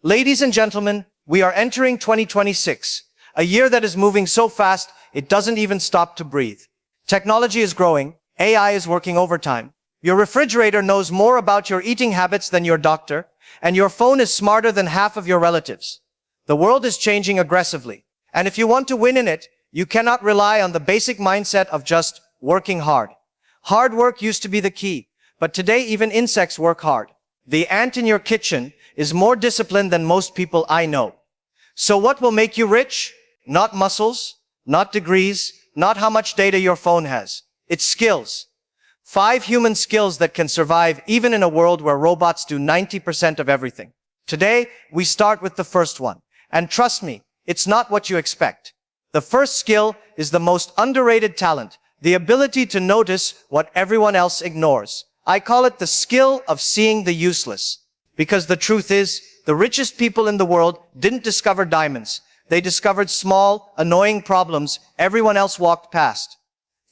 Ladies and gentlemen, we are entering 2026, a year that is moving so fast it doesn't even stop to breathe. Technology is growing, AI is working overtime. Your refrigerator knows more about your eating habits than your doctor, and your phone is smarter than half of your relatives. The world is changing aggressively, and if you want to win in it, you cannot rely on the basic mindset of just working hard. Hard work used to be the key, but today even insects work hard. The ant in your kitchen is more disciplined than most people I know. So what will make you rich? Not muscles, not degrees, not how much data your phone has. It's skills. 5 human skills that can survive even in a world where robots do 90% of everything. Today, we start with the first one. And trust me, it's not what you expect. The first skill is the most underrated talent, the ability to notice what everyone else ignores. I call it the skill of seeing the useless. Because the truth is, the richest people in the world didn't discover diamonds. They discovered small, annoying problems everyone else walked past.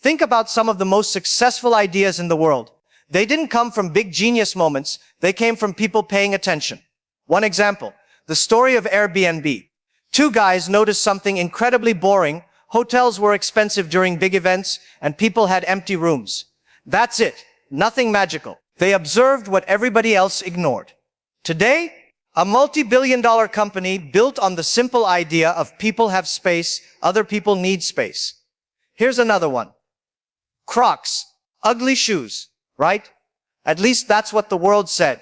Think about some of the most successful ideas in the world. They didn't come from big genius moments. They came from people paying attention. One example, the story of Airbnb. 2 guys noticed something incredibly boring. Hotels were expensive during big events, and people had empty rooms. That's it. Nothing magical. They observed what everybody else ignored. Today, a multi-billion-dollar company built on the simple idea of people have space, other people need space. Here's another one. Crocs. Ugly shoes, right? At least that's what the world said.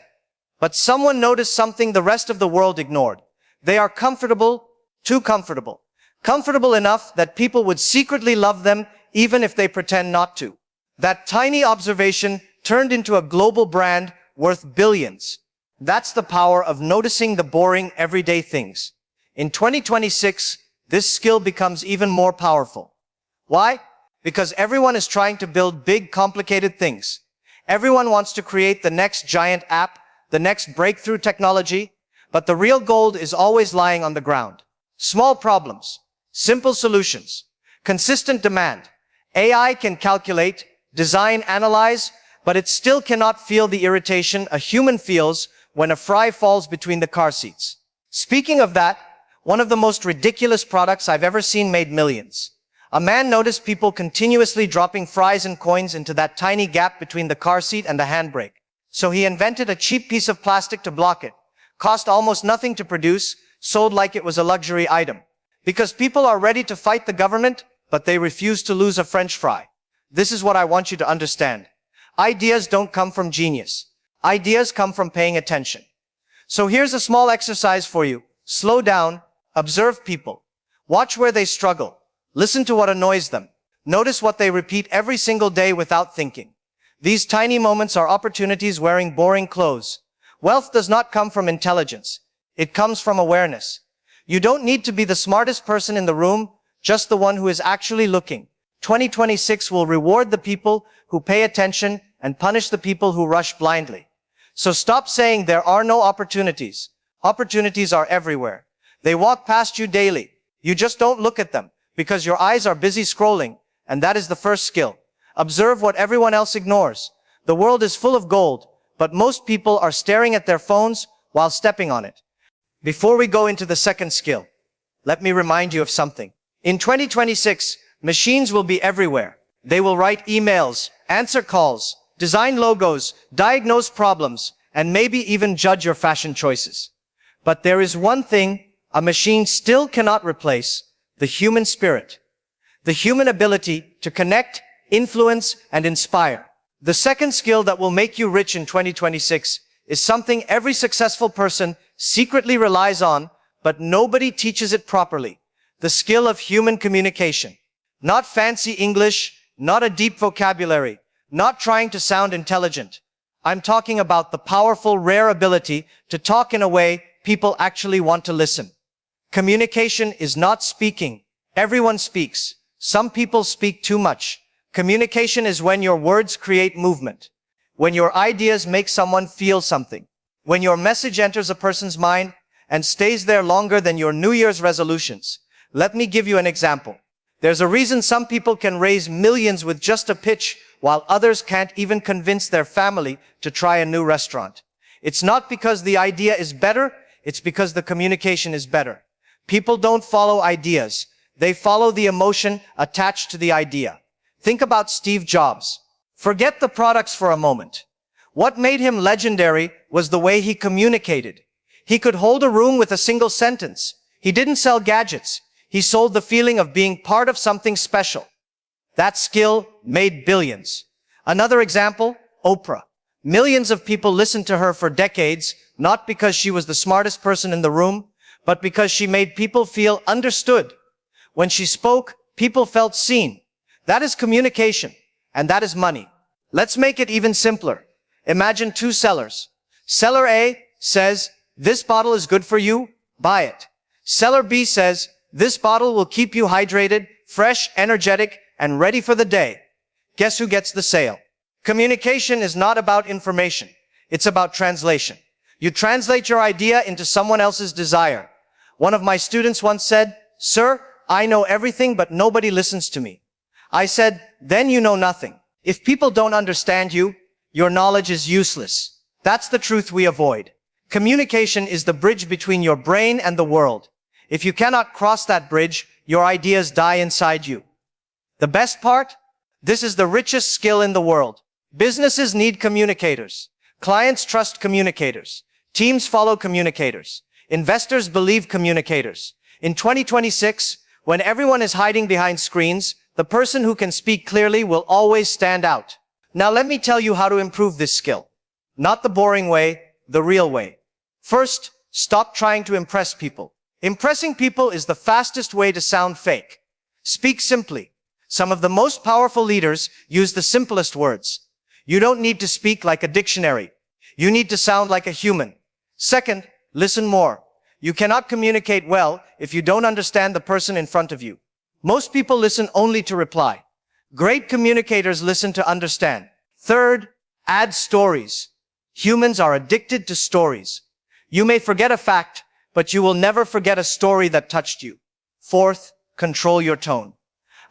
But someone noticed something the rest of the world ignored. They are comfortable, too comfortable. Comfortable enough that people would secretly love them even if they pretend not to. That tiny observation turned into a global brand worth billions. That's the power of noticing the boring, everyday things. In 2026, this skill becomes even more powerful. Why? Because everyone is trying to build big, complicated things. Everyone wants to create the next giant app, the next breakthrough technology, but the real gold is always lying on the ground. Small problems, simple solutions, consistent demand. AI can calculate, design, analyze, but it still cannot feel the irritation a human feels when a fry falls between the car seats. Speaking of that, one of the most ridiculous products I've ever seen made millions. A man noticed people continuously dropping fries and coins into that tiny gap between the car seat and the handbrake. So he invented a cheap piece of plastic to block it. Cost almost nothing to produce, sold like it was a luxury item. Because people are ready to fight the government, but they refuse to lose a French fry. This is what I want you to understand. Ideas don't come from genius. Ideas come from paying attention. So here's a small exercise for you. Slow down, observe people. Watch where they struggle. Listen to what annoys them. Notice what they repeat every single day without thinking. These tiny moments are opportunities wearing boring clothes. Wealth does not come from intelligence. It comes from awareness. You don't need to be the smartest person in the room, just the one who is actually looking. 2026 will reward the people who pay attention and punish the people who rush blindly. So stop saying there are no opportunities. Opportunities are everywhere. They walk past you daily. You just don't look at them because your eyes are busy scrolling, and that is the first skill. Observe what everyone else ignores. The world is full of gold, but most people are staring at their phones while stepping on it. Before we go into the second skill, let me remind you of something. In 2026, machines will be everywhere. They will write emails, answer calls, design logos, diagnose problems, and maybe even judge your fashion choices. But there is one thing a machine still cannot replace: the human spirit. The human ability to connect, influence, and inspire. The second skill that will make you rich in 2026 is something every successful person secretly relies on, but nobody teaches it properly. The skill of human communication. Not fancy English, not a deep vocabulary, not trying to sound intelligent. I'm talking about the powerful, rare ability to talk in a way people actually want to listen. Communication is not speaking. Everyone speaks. Some people speak too much. Communication is when your words create movement. When your ideas make someone feel something. When your message enters a person's mind and stays there longer than your New Year's resolutions. Let me give you an example. There's a reason some people can raise millions with just a pitch, while others can't even convince their family to try a new restaurant. It's not because the idea is better, it's because the communication is better. People don't follow ideas. They follow the emotion attached to the idea. Think about Steve Jobs. Forget the products for a moment. What made him legendary was the way he communicated. He could hold a room with a single sentence. He didn't sell gadgets. He sold the feeling of being part of something special. That skill made billions. Another example, Oprah. Millions of people listened to her for decades, not because she was the smartest person in the room, but because she made people feel understood. When she spoke, people felt seen. That is communication, and that is money. Let's make it even simpler. Imagine two sellers. Seller A says, "This bottle is good for you, buy it." Seller B says, "This bottle will keep you hydrated, fresh, energetic, and ready for the day." Guess who gets the sale? Communication is not about information. It's about translation. You translate your idea into someone else's desire. One of my students once said, "Sir, I know everything, but nobody listens to me." I said, "Then you know nothing. If people don't understand you, your knowledge is useless." That's the truth we avoid. Communication is the bridge between your brain and the world. If you cannot cross that bridge, your ideas die inside you. The best part? This is the richest skill in the world. Businesses need communicators. Clients trust communicators. Teams follow communicators. Investors believe communicators. In 2026, when everyone is hiding behind screens, the person who can speak clearly will always stand out. Now let me tell you how to improve this skill. Not the boring way, the real way. First, stop trying to impress people. Impressing people is the fastest way to sound fake. Speak simply. Some of the most powerful leaders use the simplest words. You don't need to speak like a dictionary. You need to sound like a human. Second, listen more. You cannot communicate well if you don't understand the person in front of you. Most people listen only to reply. Great communicators listen to understand. Third, add stories. Humans are addicted to stories. You may forget a fact, but you will never forget a story that touched you. Fourth, control your tone.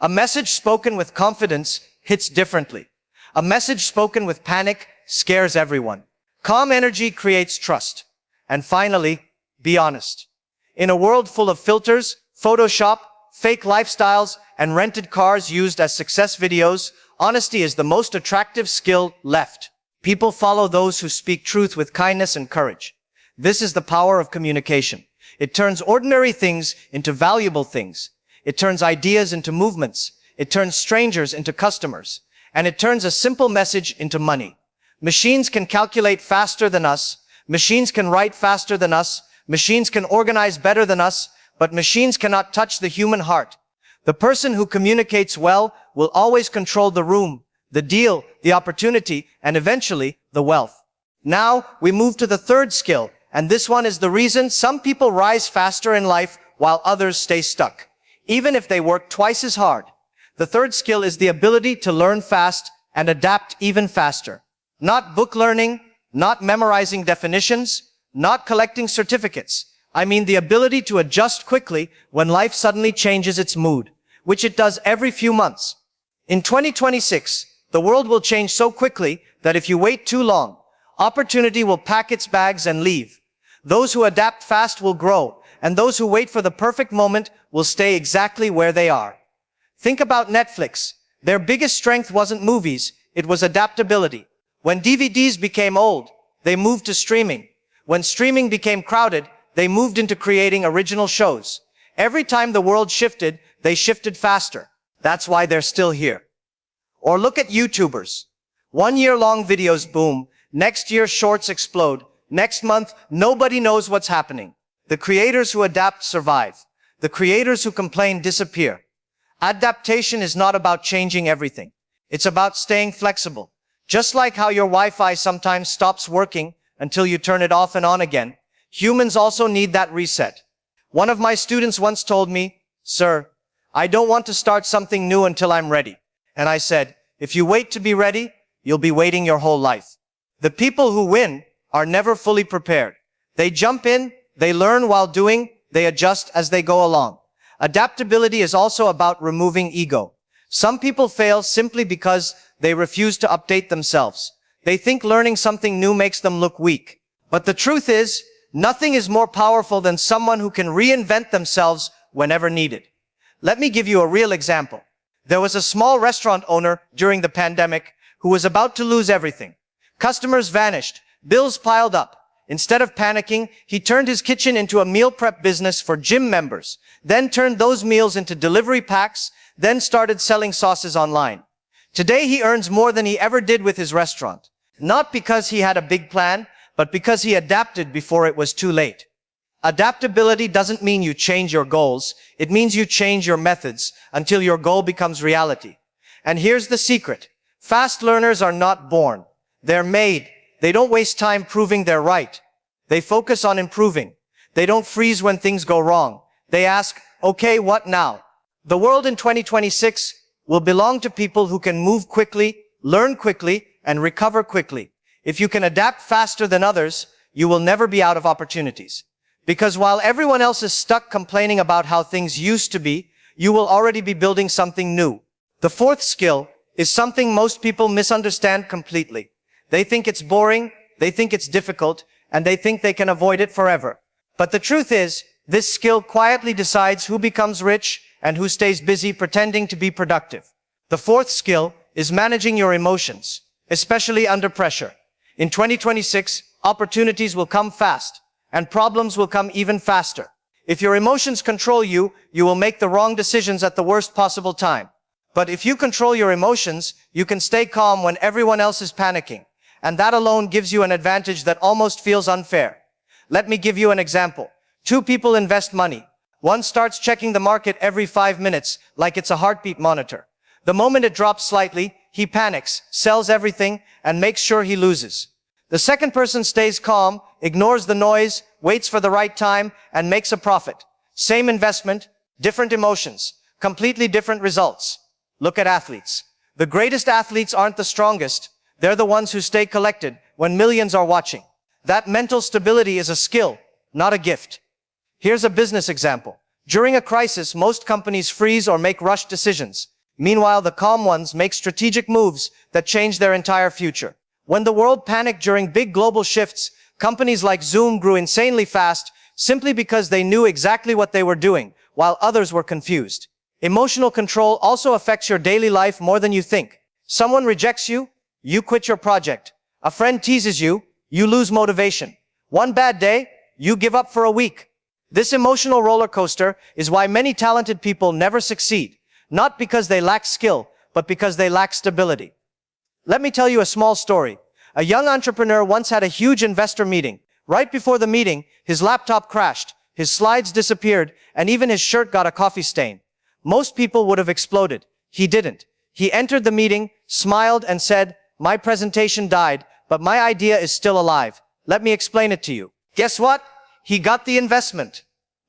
A message spoken with confidence hits differently. A message spoken with panic scares everyone. Calm energy creates trust. And finally, be honest. In a world full of filters, Photoshop, fake lifestyles, and rented cars used as success videos, honesty is the most attractive skill left. People follow those who speak truth with kindness and courage. This is the power of communication. It turns ordinary things into valuable things. It turns ideas into movements. It turns strangers into customers. And it turns a simple message into money. Machines can calculate faster than us. Machines can write faster than us. Machines can organize better than us. But machines cannot touch the human heart. The person who communicates well will always control the room, the deal, the opportunity, and eventually the wealth. Now we move to the third skill, and this one is the reason some people rise faster in life while others stay stuck, even if they work twice as hard. The third skill is the ability to learn fast and adapt even faster. Not book learning, not memorizing definitions, not collecting certificates. I mean the ability to adjust quickly when life suddenly changes its mood, which it does every few months. In 2026, the world will change so quickly that if you wait too long, opportunity will pack its bags and leave. Those who adapt fast will grow, and those who wait for the perfect moment will stay exactly where they are. Think about Netflix. Their biggest strength wasn't movies, it was adaptability. When DVDs became old, they moved to streaming. When streaming became crowded, they moved into creating original shows. Every time the world shifted, they shifted faster. That's why they're still here. Or look at YouTubers. 1 year long videos boom. Next year shorts explode. Next month, nobody knows what's happening. The creators who adapt survive. The creators who complain disappear. Adaptation is not about changing everything. It's about staying flexible. Just like how your Wi-Fi sometimes stops working until you turn it off and on again, humans also need that reset. One of my students once told me, "Sir, I don't want to start something new until I'm ready." And I said, if you wait to be ready, you'll be waiting your whole life. The people who win are never fully prepared. They jump in, they learn while doing, they adjust as they go along. Adaptability is also about removing ego. Some people fail simply because they refuse to update themselves. They think learning something new makes them look weak. But the truth is, Nothing is more powerful than someone who can reinvent themselves whenever needed. Let me give you a real example. There was a small restaurant owner during the pandemic who was about to lose everything. Customers vanished, bills piled up. Instead of panicking, he turned his kitchen into a meal prep business for gym members, then turned those meals into delivery packs, then started selling sauces online. Today he earns more than he ever did with his restaurant. Not because he had a big plan, but because he adapted before it was too late. Adaptability doesn't mean you change your goals. It means you change your methods until your goal becomes reality. And here's the secret. Fast learners are not born. They're made. They don't waste time proving they're right. They focus on improving. They don't freeze when things go wrong. They ask, okay, what now? The world in 2026 will belong to people who can move quickly, learn quickly, and recover quickly. If you can adapt faster than others, you will never be out of opportunities. Because while everyone else is stuck complaining about how things used to be, you will already be building something new. The fourth skill is something most people misunderstand completely. They think it's boring, they think it's difficult, and they think they can avoid it forever. But the truth is, this skill quietly decides who becomes rich and who stays busy pretending to be productive. The fourth skill is managing your emotions, especially under pressure. In 2026, opportunities will come fast, and problems will come even faster. If your emotions control you, you will make the wrong decisions at the worst possible time. But if you control your emotions, you can stay calm when everyone else is panicking. And that alone gives you an advantage that almost feels unfair. Let me give you an example. Two people invest money. One starts checking the market every 5 minutes, like it's a heartbeat monitor. The moment it drops slightly, he panics, sells everything, and makes sure he loses. The second person stays calm, ignores the noise, waits for the right time, and makes a profit. Same investment, different emotions, completely different results. Look at athletes. The greatest athletes aren't the strongest. They're the ones who stay collected when millions are watching. That mental stability is a skill, not a gift. Here's a business example. During a crisis, most companies freeze or make rushed decisions. Meanwhile, the calm ones make strategic moves that change their entire future. When the world panicked during big global shifts, companies like Zoom grew insanely fast simply because they knew exactly what they were doing, while others were confused. Emotional control also affects your daily life more than you think. Someone rejects you, you quit your project. A friend teases you, you lose motivation. One bad day, you give up for a week. This emotional roller coaster is why many talented people never succeed, not because they lack skill, but because they lack stability. Let me tell you a small story. A young entrepreneur once had a huge investor meeting. Right before the meeting, his laptop crashed, his slides disappeared, and even his shirt got a coffee stain. Most people would have exploded. He didn't. He entered the meeting, smiled, and said, "My presentation died, but my idea is still alive. Let me explain it to you." Guess what? He got the investment.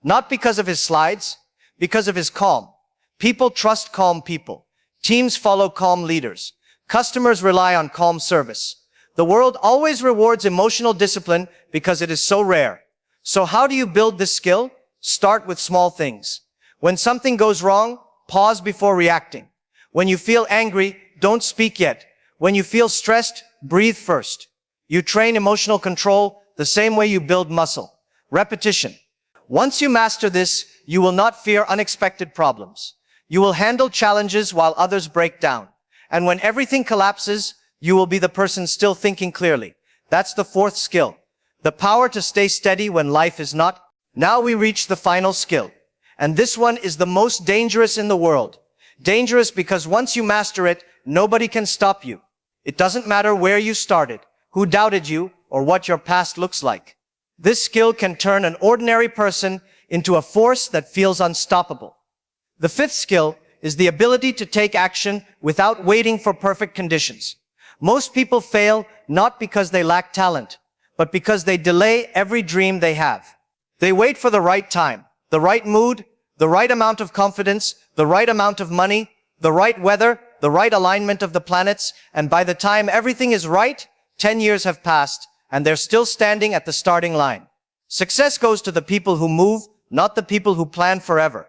Not because of his slides, because of his calm. People trust calm people. Teams follow calm leaders. Customers rely on calm service. The world always rewards emotional discipline because it is so rare. So how do you build this skill? Start with small things. When something goes wrong, pause before reacting. When you feel angry, don't speak yet. When you feel stressed, breathe first. You train emotional control the same way you build muscle. Repetition. Once you master this, you will not fear unexpected problems. You will handle challenges while others break down. And when everything collapses, you will be the person still thinking clearly. That's the fourth skill. The power to stay steady when life is not. Now we reach the final skill. And this one is the most dangerous in the world. Dangerous because once you master it, nobody can stop you. It doesn't matter where you started, who doubted you, or what your past looks like. This skill can turn an ordinary person into a force that feels unstoppable. The fifth skill is the ability to take action without waiting for perfect conditions. Most people fail not because they lack talent, but because they delay every dream they have. They wait for the right time, the right mood, the right amount of confidence, the right amount of money, the right weather, the right alignment of the planets, and by the time everything is right, 10 years have passed, and they're still standing at the starting line. Success goes to the people who move, not the people who plan forever.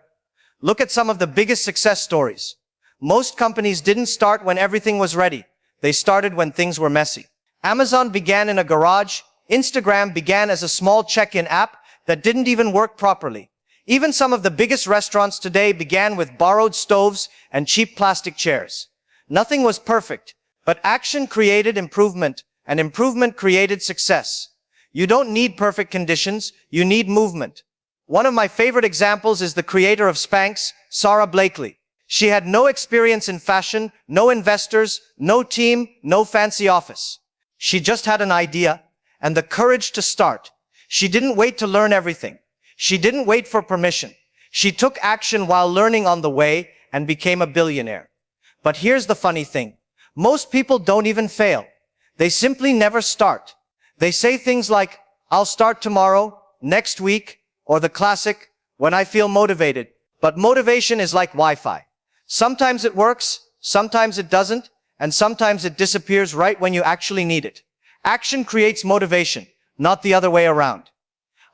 Look at some of the biggest success stories. Most companies didn't start when everything was ready. They started when things were messy. Amazon began in a garage. Instagram began as a small check-in app that didn't even work properly. Even some of the biggest restaurants today began with borrowed stoves and cheap plastic chairs. Nothing was perfect, but action created improvement, and improvement created success. You don't need perfect conditions, you need movement. One of my favorite examples is the creator of Spanx, Sarah Blakely. She had no experience in fashion, no investors, no team, no fancy office. She just had an idea and the courage to start. She didn't wait to learn everything. She didn't wait for permission. She took action while learning on the way and became a billionaire. But here's the funny thing. Most people don't even fail. They simply never start. They say things like, I'll start tomorrow, next week, or the classic, when I feel motivated. But motivation is like Wi-Fi. Sometimes it works, sometimes it doesn't, and sometimes it disappears right when you actually need it. Action creates motivation, not the other way around.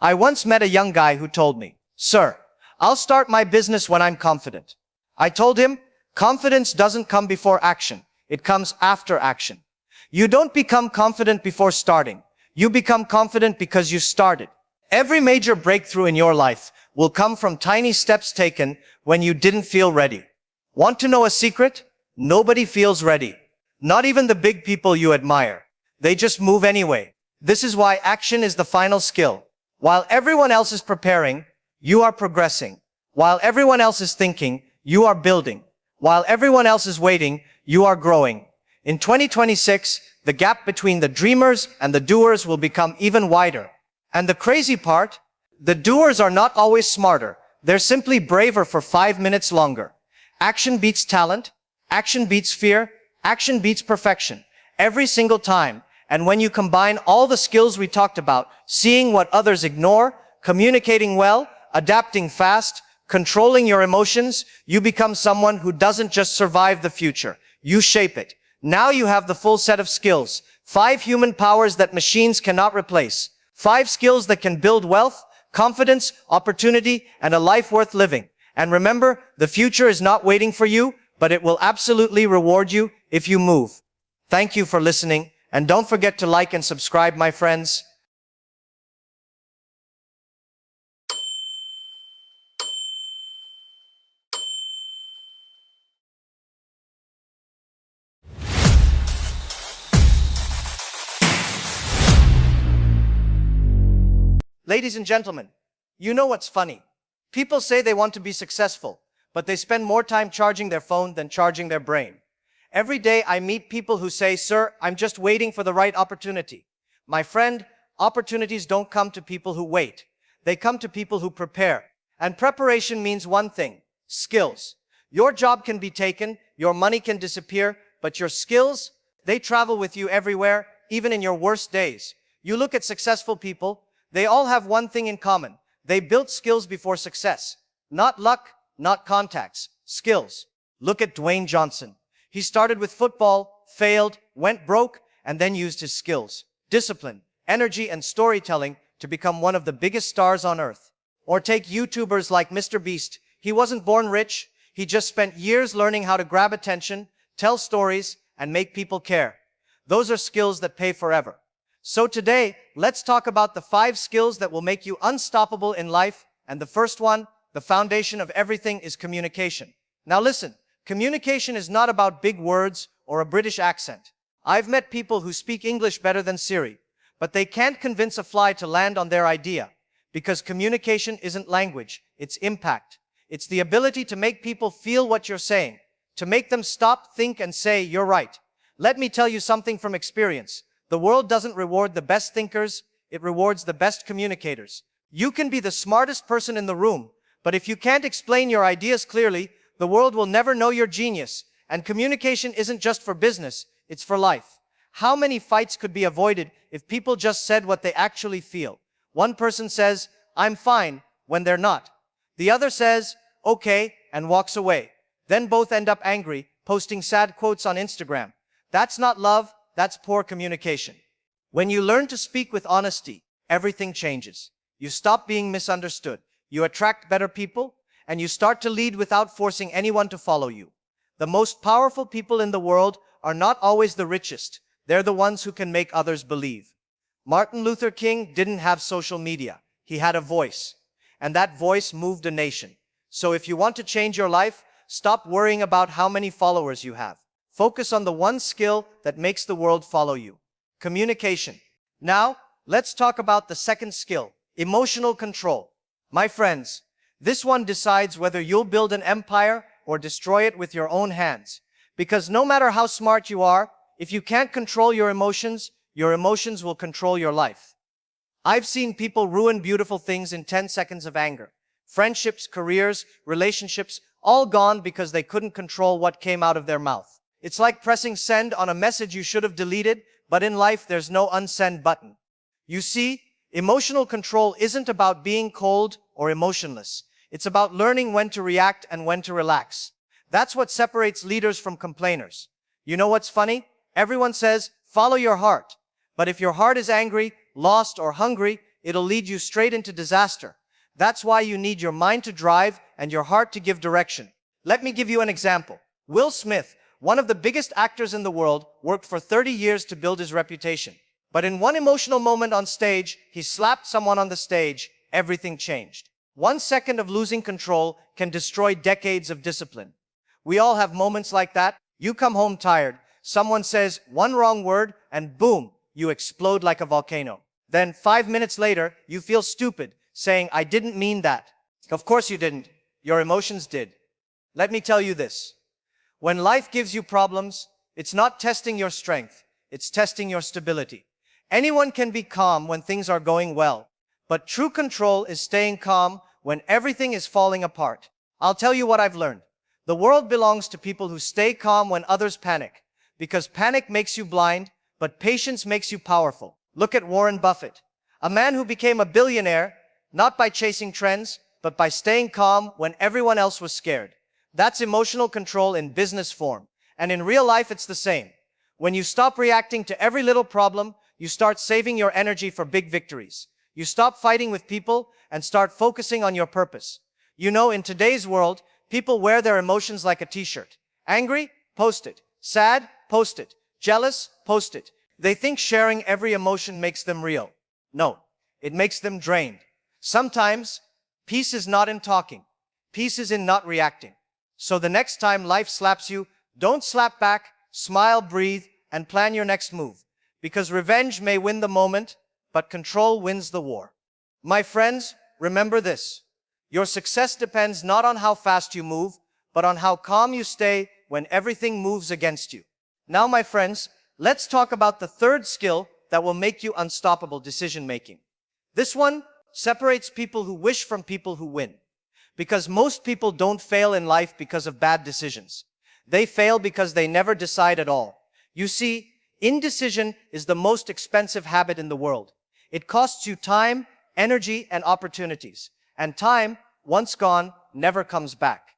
I once met a young guy who told me, Sir, I'll start my business when I'm confident. I told him, confidence doesn't come before action. It comes after action. You don't become confident before starting. You become confident because you started. Every major breakthrough in your life will come from tiny steps taken when you didn't feel ready. Want to know a secret? Nobody feels ready. Not even the big people you admire. They just move anyway. This is why action is the final skill. While everyone else is preparing, you are progressing. While everyone else is thinking, you are building. While everyone else is waiting, you are growing. In 2026, the gap between the dreamers and the doers will become even wider. And the crazy part, the doers are not always smarter. They're simply braver for 5 minutes longer. Action beats talent. Action beats fear. Action beats perfection. Every single time. And when you combine all the skills we talked about, seeing what others ignore, communicating well, adapting fast, controlling your emotions, you become someone who doesn't just survive the future. You shape it. Now you have the full set of skills. 5 human powers that machines cannot replace. 5 skills that can build wealth, confidence, opportunity, and a life worth living. And remember, the future is not waiting for you, but it will absolutely reward you if you move. Thank you for listening, and don't forget to like and subscribe, my friends. Ladies and gentlemen, you know what's funny? People say they want to be successful, but they spend more time charging their phone than charging their brain. Every day I meet people who say, Sir, I'm just waiting for the right opportunity. My friend, opportunities don't come to people who wait. They come to people who prepare. And preparation means one thing, skills. Your job can be taken, your money can disappear, but your skills, they travel with you everywhere, even in your worst days. You look at successful people, they all have one thing in common. They built skills before success. Not luck, not contacts, skills. Look at Dwayne Johnson. He started with football, failed, went broke, and then used his skills, discipline, energy, and storytelling to become one of the biggest stars on earth. Or take YouTubers like Mr. Beast. He wasn't born rich. He just spent years learning how to grab attention, tell stories, and make people care. Those are skills that pay forever. So today, let's talk about the 5 skills that will make you unstoppable in life. And the first one, the foundation of everything, is communication. Now listen, communication is not about big words or a British accent. I've met people who speak English better than Siri, but they can't convince a fly to land on their idea, because communication isn't language, it's impact. It's the ability to make people feel what you're saying, to make them stop, think, and say, you're right. Let me tell you something from experience. The world doesn't reward the best thinkers, it rewards the best communicators. You can be the smartest person in the room, but if you can't explain your ideas clearly, the world will never know your genius. And communication isn't just for business, it's for life. How many fights could be avoided if people just said what they actually feel? One person says, I'm fine, when they're not. The other says, okay, and walks away. Then both end up angry, posting sad quotes on Instagram. That's not love. That's poor communication. When you learn to speak with honesty, everything changes. You stop being misunderstood. You attract better people, and you start to lead without forcing anyone to follow you. The most powerful people in the world are not always the richest. They're the ones who can make others believe. Martin Luther King didn't have social media. He had a voice. And that voice moved a nation. So if you want to change your life, stop worrying about how many followers you have. Focus on the one skill that makes the world follow you. Communication. Now, let's talk about the second skill, emotional control. My friends, this one decides whether you'll build an empire or destroy it with your own hands. Because no matter how smart you are, if you can't control your emotions will control your life. I've seen people ruin beautiful things in 10 seconds of anger. Friendships, careers, relationships, all gone because they couldn't control what came out of their mouth. It's like pressing send on a message you should have deleted, but in life there's no unsend button. You see, emotional control isn't about being cold or emotionless. It's about learning when to react and when to relax. That's what separates leaders from complainers. You know what's funny? Everyone says, follow your heart. But if your heart is angry, lost, or hungry, it'll lead you straight into disaster. That's why you need your mind to drive and your heart to give direction. Let me give you an example. Will Smith, one of the biggest actors in the world, worked for 30 years to build his reputation. But in one emotional moment on stage, he slapped someone on the stage. Everything changed. 1 second of losing control can destroy decades of discipline. We all have moments like that. You come home tired. Someone says one wrong word and boom, you explode like a volcano. Then 5 minutes later, you feel stupid, saying, I didn't mean that. Of course you didn't. Your emotions did. Let me tell you this. When life gives you problems, it's not testing your strength. It's testing your stability. Anyone can be calm when things are going well, but true control is staying calm when everything is falling apart. I'll tell you what I've learned. The world belongs to people who stay calm when others panic, because panic makes you blind, but patience makes you powerful. Look at Warren Buffett, a man who became a billionaire, not by chasing trends, but by staying calm when everyone else was scared. That's emotional control in business form. And in real life, it's the same. When you stop reacting to every little problem, you start saving your energy for big victories. You stop fighting with people and start focusing on your purpose. You know, in today's world, people wear their emotions like a t-shirt. Angry? Post it. Sad? Post it. Jealous? Post it. They think sharing every emotion makes them real. No, it makes them drained. Sometimes, peace is not in talking. Peace is in not reacting. So the next time life slaps you, don't slap back, smile, breathe, and plan your next move. Because revenge may win the moment, but control wins the war. My friends, remember this. Your success depends not on how fast you move, but on how calm you stay when everything moves against you. Now, my friends, let's talk about the third skill that will make you unstoppable: decision making. This one separates people who wish from people who win. Because most people don't fail in life because of bad decisions. They fail because they never decide at all. You see, indecision is the most expensive habit in the world. It costs you time, energy, and opportunities. And time, once gone, never comes back.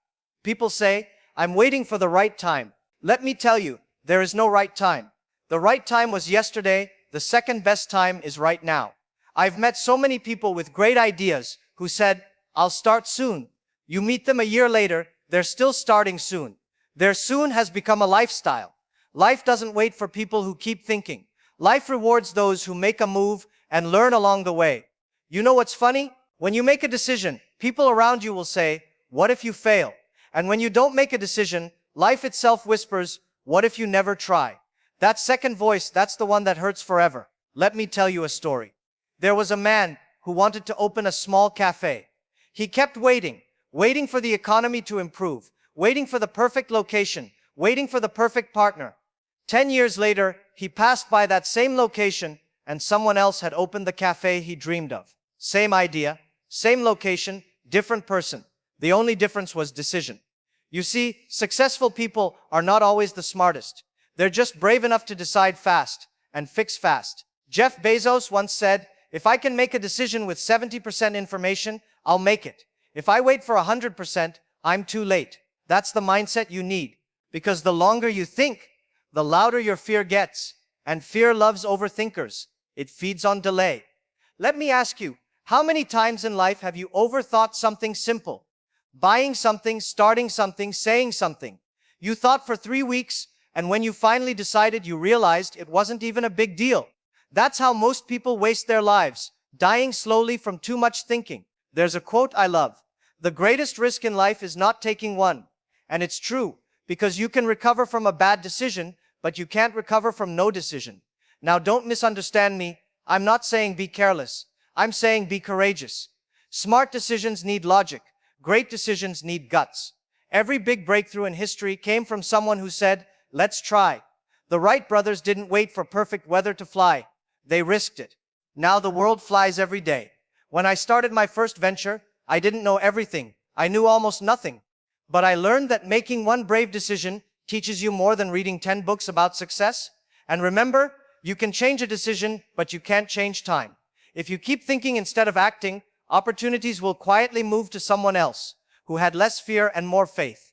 People say, I'm waiting for the right time. Let me tell you, there is no right time. The right time was yesterday. The second best time is right now. I've met so many people with great ideas who said, I'll start soon. You meet them a year later, they're still starting soon. Their soon has become a lifestyle. Life doesn't wait for people who keep thinking. Life rewards those who make a move and learn along the way. You know what's funny? When you make a decision, people around you will say, what if you fail? And when you don't make a decision, life itself whispers, what if you never try? That second voice, that's the one that hurts forever. Let me tell you a story. There was a man who wanted to open a small cafe. He kept waiting for the economy to improve, waiting for the perfect location, waiting for the perfect partner. 10 years later, he passed by that same location and someone else had opened the cafe he dreamed of. Same idea, same location, different person. The only difference was decision. You see, successful people are not always the smartest. They're just brave enough to decide fast and fix fast. Jeff Bezos once said, if I can make a decision with 70% information, I'll make it. If I wait for 100%, I'm too late. That's the mindset you need. Because the longer you think, the louder your fear gets. And fear loves overthinkers. It feeds on delay. Let me ask you, how many times in life have you overthought something simple? Buying something, starting something, saying something. You thought for 3 weeks, and when you finally decided, you realized it wasn't even a big deal. That's how most people waste their lives, dying slowly from too much thinking. There's a quote I love. The greatest risk in life is not taking one. And it's true, because you can recover from a bad decision, but you can't recover from no decision. Now don't misunderstand me. I'm not saying be careless. I'm saying be courageous. Smart decisions need logic. Great decisions need guts. Every big breakthrough in history came from someone who said, let's try. The Wright brothers didn't wait for perfect weather to fly. They risked it. Now the world flies every day. When I started my first venture, I didn't know everything. I knew almost nothing. But I learned that making one brave decision teaches you more than reading 10 books about success. And remember, you can change a decision, but you can't change time. If you keep thinking instead of acting, opportunities will quietly move to someone else who had less fear and more faith.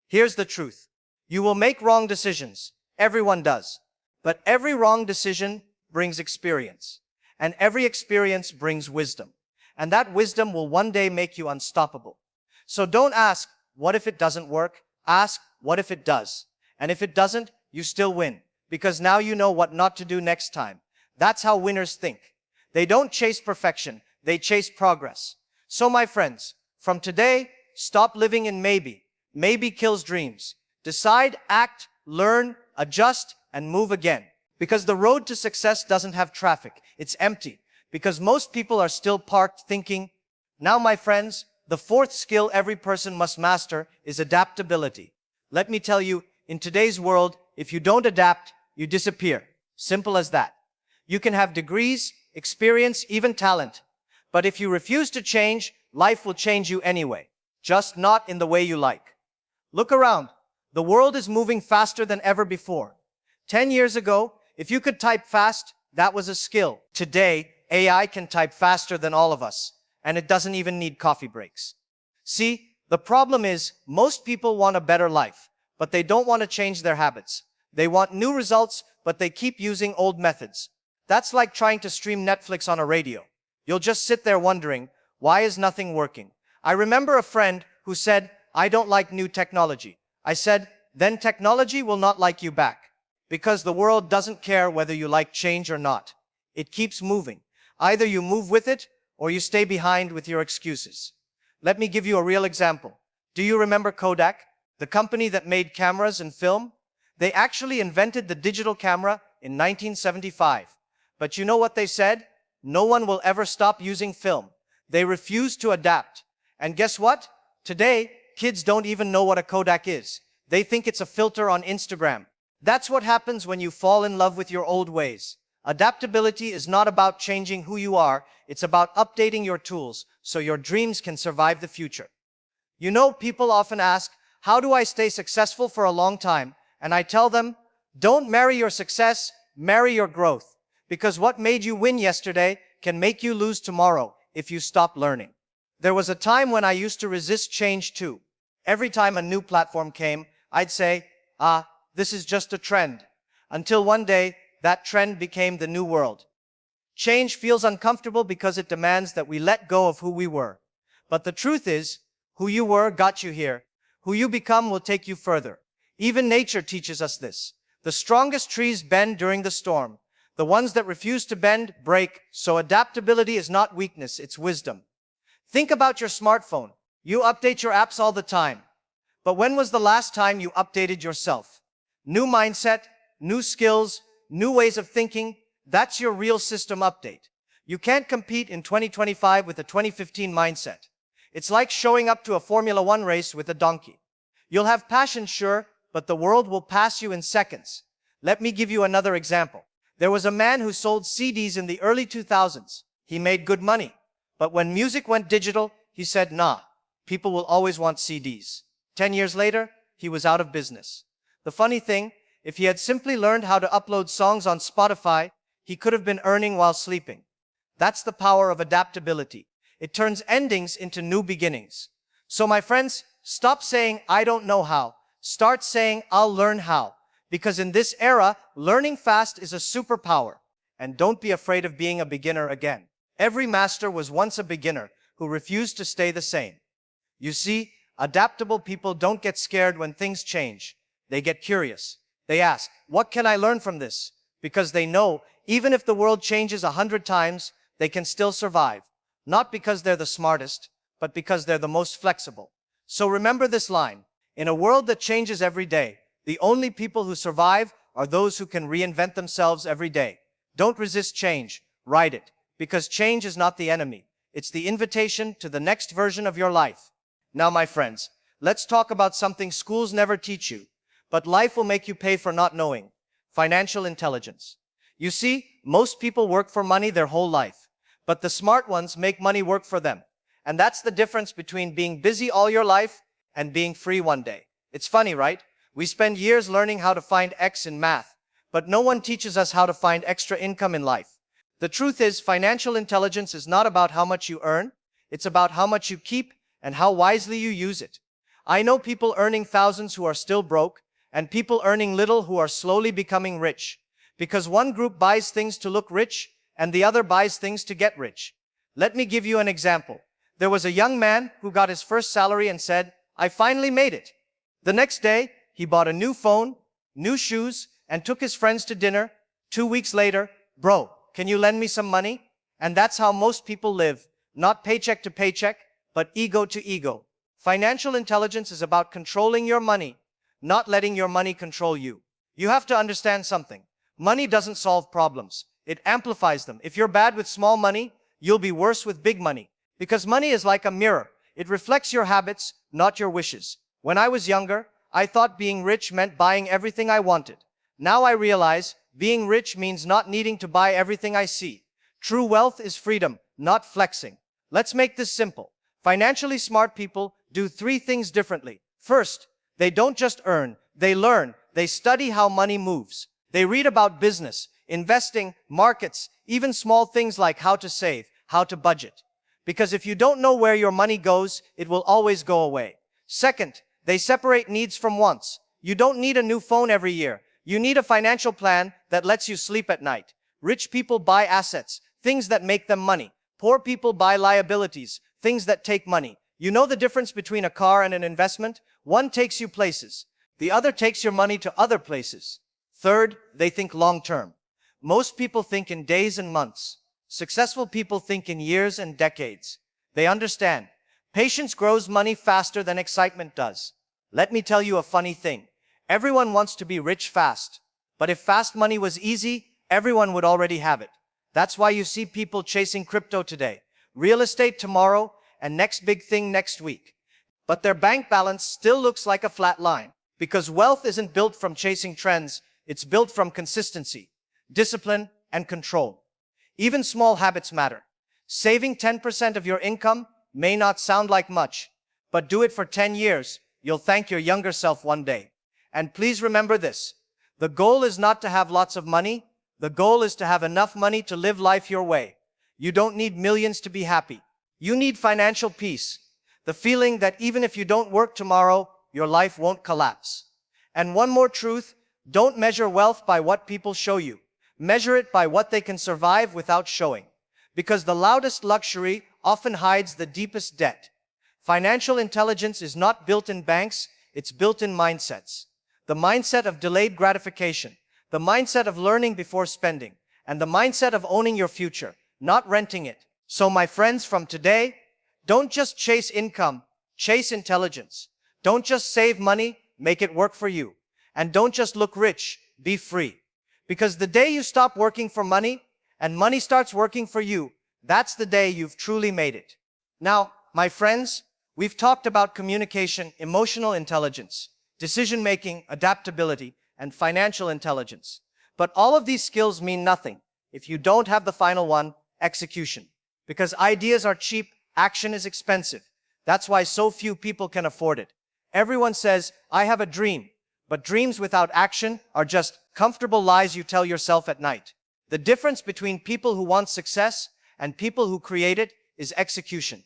Here's the truth. You will make wrong decisions. Everyone does. But every wrong decision brings experience. And every experience brings wisdom. And that wisdom will one day make you unstoppable. So don't ask, what if it doesn't work? Ask, what if it does? And if it doesn't, you still win. Because now you know what not to do next time. That's how winners think. They don't chase perfection. They chase progress. So my friends, from today, stop living in maybe. Maybe kills dreams. Decide, act, learn, adjust, and move again. Because the road to success doesn't have traffic. It's empty. Because most people are still parked thinking. Now, my friends, the fourth skill every person must master is adaptability. Let me tell you, in today's world, if you don't adapt, you disappear. Simple as that. You can have degrees, experience, even talent. But if you refuse to change, life will change you anyway. Just not in the way you like. Look around. The world is moving faster than ever before. 10 years ago, if you could type fast, that was a skill. Today, AI can type faster than all of us, and it doesn't even need coffee breaks. See, the problem is, most people want a better life, but they don't want to change their habits. They want new results, but they keep using old methods. That's like trying to stream Netflix on a radio. You'll just sit there wondering, why is nothing working? I remember a friend who said, I don't like new technology. I said, then technology will not like you back. Because the world doesn't care whether you like change or not. It keeps moving. Either you move with it, or you stay behind with your excuses. Let me give you a real example. Do you remember Kodak, the company that made cameras and film? They actually invented the digital camera in 1975. But you know what they said? No one will ever stop using film. They refused to adapt. And guess what? Today, kids don't even know what a Kodak is. They think it's a filter on Instagram. That's what happens when you fall in love with your old ways. Adaptability is not about changing who you are. It's about updating your tools so your dreams can survive the future. You know, people often ask, how do I stay successful for a long time? And I tell them, don't marry your success, marry your growth. Because what made you win yesterday can make you lose tomorrow if you stop learning. There was a time when I used to resist change too. Every time a new platform came, I'd say, this is just a trend. Until one day, that trend became the new world. Change feels uncomfortable because it demands that we let go of who we were. But the truth is, who you were got you here. Who you become will take you further. Even nature teaches us this. The strongest trees bend during the storm. The ones that refuse to bend break. So adaptability is not weakness, it's wisdom. Think about your smartphone. You update your apps all the time. But when was the last time you updated yourself? New mindset, new skills, new ways of thinking. That's your real system update. You can't compete in 2025 with a 2015 mindset. It's like showing up to a Formula One race with a donkey. You'll have passion, sure, but the world will pass you in seconds. Let me give you another example. There was a man who sold CDs in the early 2000s. He made good money. But when music went digital, he said, nah, people will always want CDs. 10 years later, he was out of business. The funny thing, if he had simply learned how to upload songs on Spotify, he could have been earning while sleeping. That's the power of adaptability. It turns endings into new beginnings. So my friends, stop saying, I don't know how. Start saying, I'll learn how. Because in this era, learning fast is a superpower. And don't be afraid of being a beginner again. Every master was once a beginner who refused to stay the same. You see, adaptable people don't get scared when things change. They get curious. They ask, what can I learn from this? because they know even if the world changes 100 times, they can still survive. Not because they're the smartest, but because they're the most flexible. So remember this line. In a world that changes every day, the only people who survive are those who can reinvent themselves every day. Don't resist change. Ride it. Because change is not the enemy. It's the invitation to the next version of your life. Now, my friends, let's talk about something schools never teach you, but life will make you pay for not knowing. Financial intelligence. You see, most people work for money their whole life, but the smart ones make money work for them. And that's the difference between being busy all your life and being free one day. It's funny, right? We spend years learning how to find X in math, but no one teaches us how to find extra income in life. The truth is, financial intelligence is not about how much you earn. It's about how much you keep and how wisely you use it. I know people earning thousands who are still broke, and people earning little who are slowly becoming rich. Because one group buys things to look rich, and the other buys things to get rich. Let me give you an example. There was a young man who got his first salary and said, "I finally made it." The next day, he bought a new phone, new shoes, and took his friends to dinner. 2 weeks later, "Bro, can you lend me some money?" And that's how most people live, not paycheck to paycheck, but ego to ego. Financial intelligence is about controlling your money, not letting your money control you. You have to understand something. Money doesn't solve problems. It amplifies them. If you're bad with small money, you'll be worse with big money. Because money is like a mirror. It reflects your habits, not your wishes. When I was younger, I thought being rich meant buying everything I wanted. Now I realize being rich means not needing to buy everything I see. True wealth is freedom, not flexing. Let's make this simple. Financially smart people do 3 things differently. First, they don't just earn, they learn. They study how money moves. They read about business, investing, markets, even small things like how to save, how to budget. Because if you don't know where your money goes, it will always go away. Second, they separate needs from wants. You don't need a new phone every year. You need a financial plan that lets you sleep at night. Rich people buy assets, things that make them money. Poor people buy liabilities, things that take money. You know the difference between a car and an investment? One takes you places. The other takes your money to other places. Third, they think long term. Most people think in days and months. Successful people think in years and decades. They understand. Patience grows money faster than excitement does. Let me tell you a funny thing. Everyone wants to be rich fast. But if fast money was easy, everyone would already have it. That's why you see people chasing crypto today, real estate tomorrow, and next big thing next week. But their bank balance still looks like a flat line. Because wealth isn't built from chasing trends, it's built from consistency, discipline, and control. Even small habits matter. Saving 10% of your income may not sound like much, but do it for 10 years. You'll thank your younger self one day. And please remember this. The goal is not to have lots of money. The goal is to have enough money to live life your way. You don't need millions to be happy. You need financial peace. The feeling that even if you don't work tomorrow, your life won't collapse. And one more truth, don't measure wealth by what people show you. Measure it by what they can survive without showing. Because the loudest luxury often hides the deepest debt. Financial intelligence is not built in banks, it's built in mindsets. The mindset of delayed gratification, the mindset of learning before spending, and the mindset of owning your future, not renting it. So my friends, from today, don't just chase income, chase intelligence. Don't just save money, make it work for you. And don't just look rich, be free. Because the day you stop working for money and money starts working for you, that's the day you've truly made it. Now, my friends, we've talked about communication, emotional intelligence, decision-making, adaptability, and financial intelligence. But all of these skills mean nothing if you don't have the final one, execution. Because ideas are cheap, action is expensive. That's why so few people can afford it. Everyone says, I have a dream. But dreams without action are just comfortable lies you tell yourself at night. The difference between people who want success and people who create it is execution.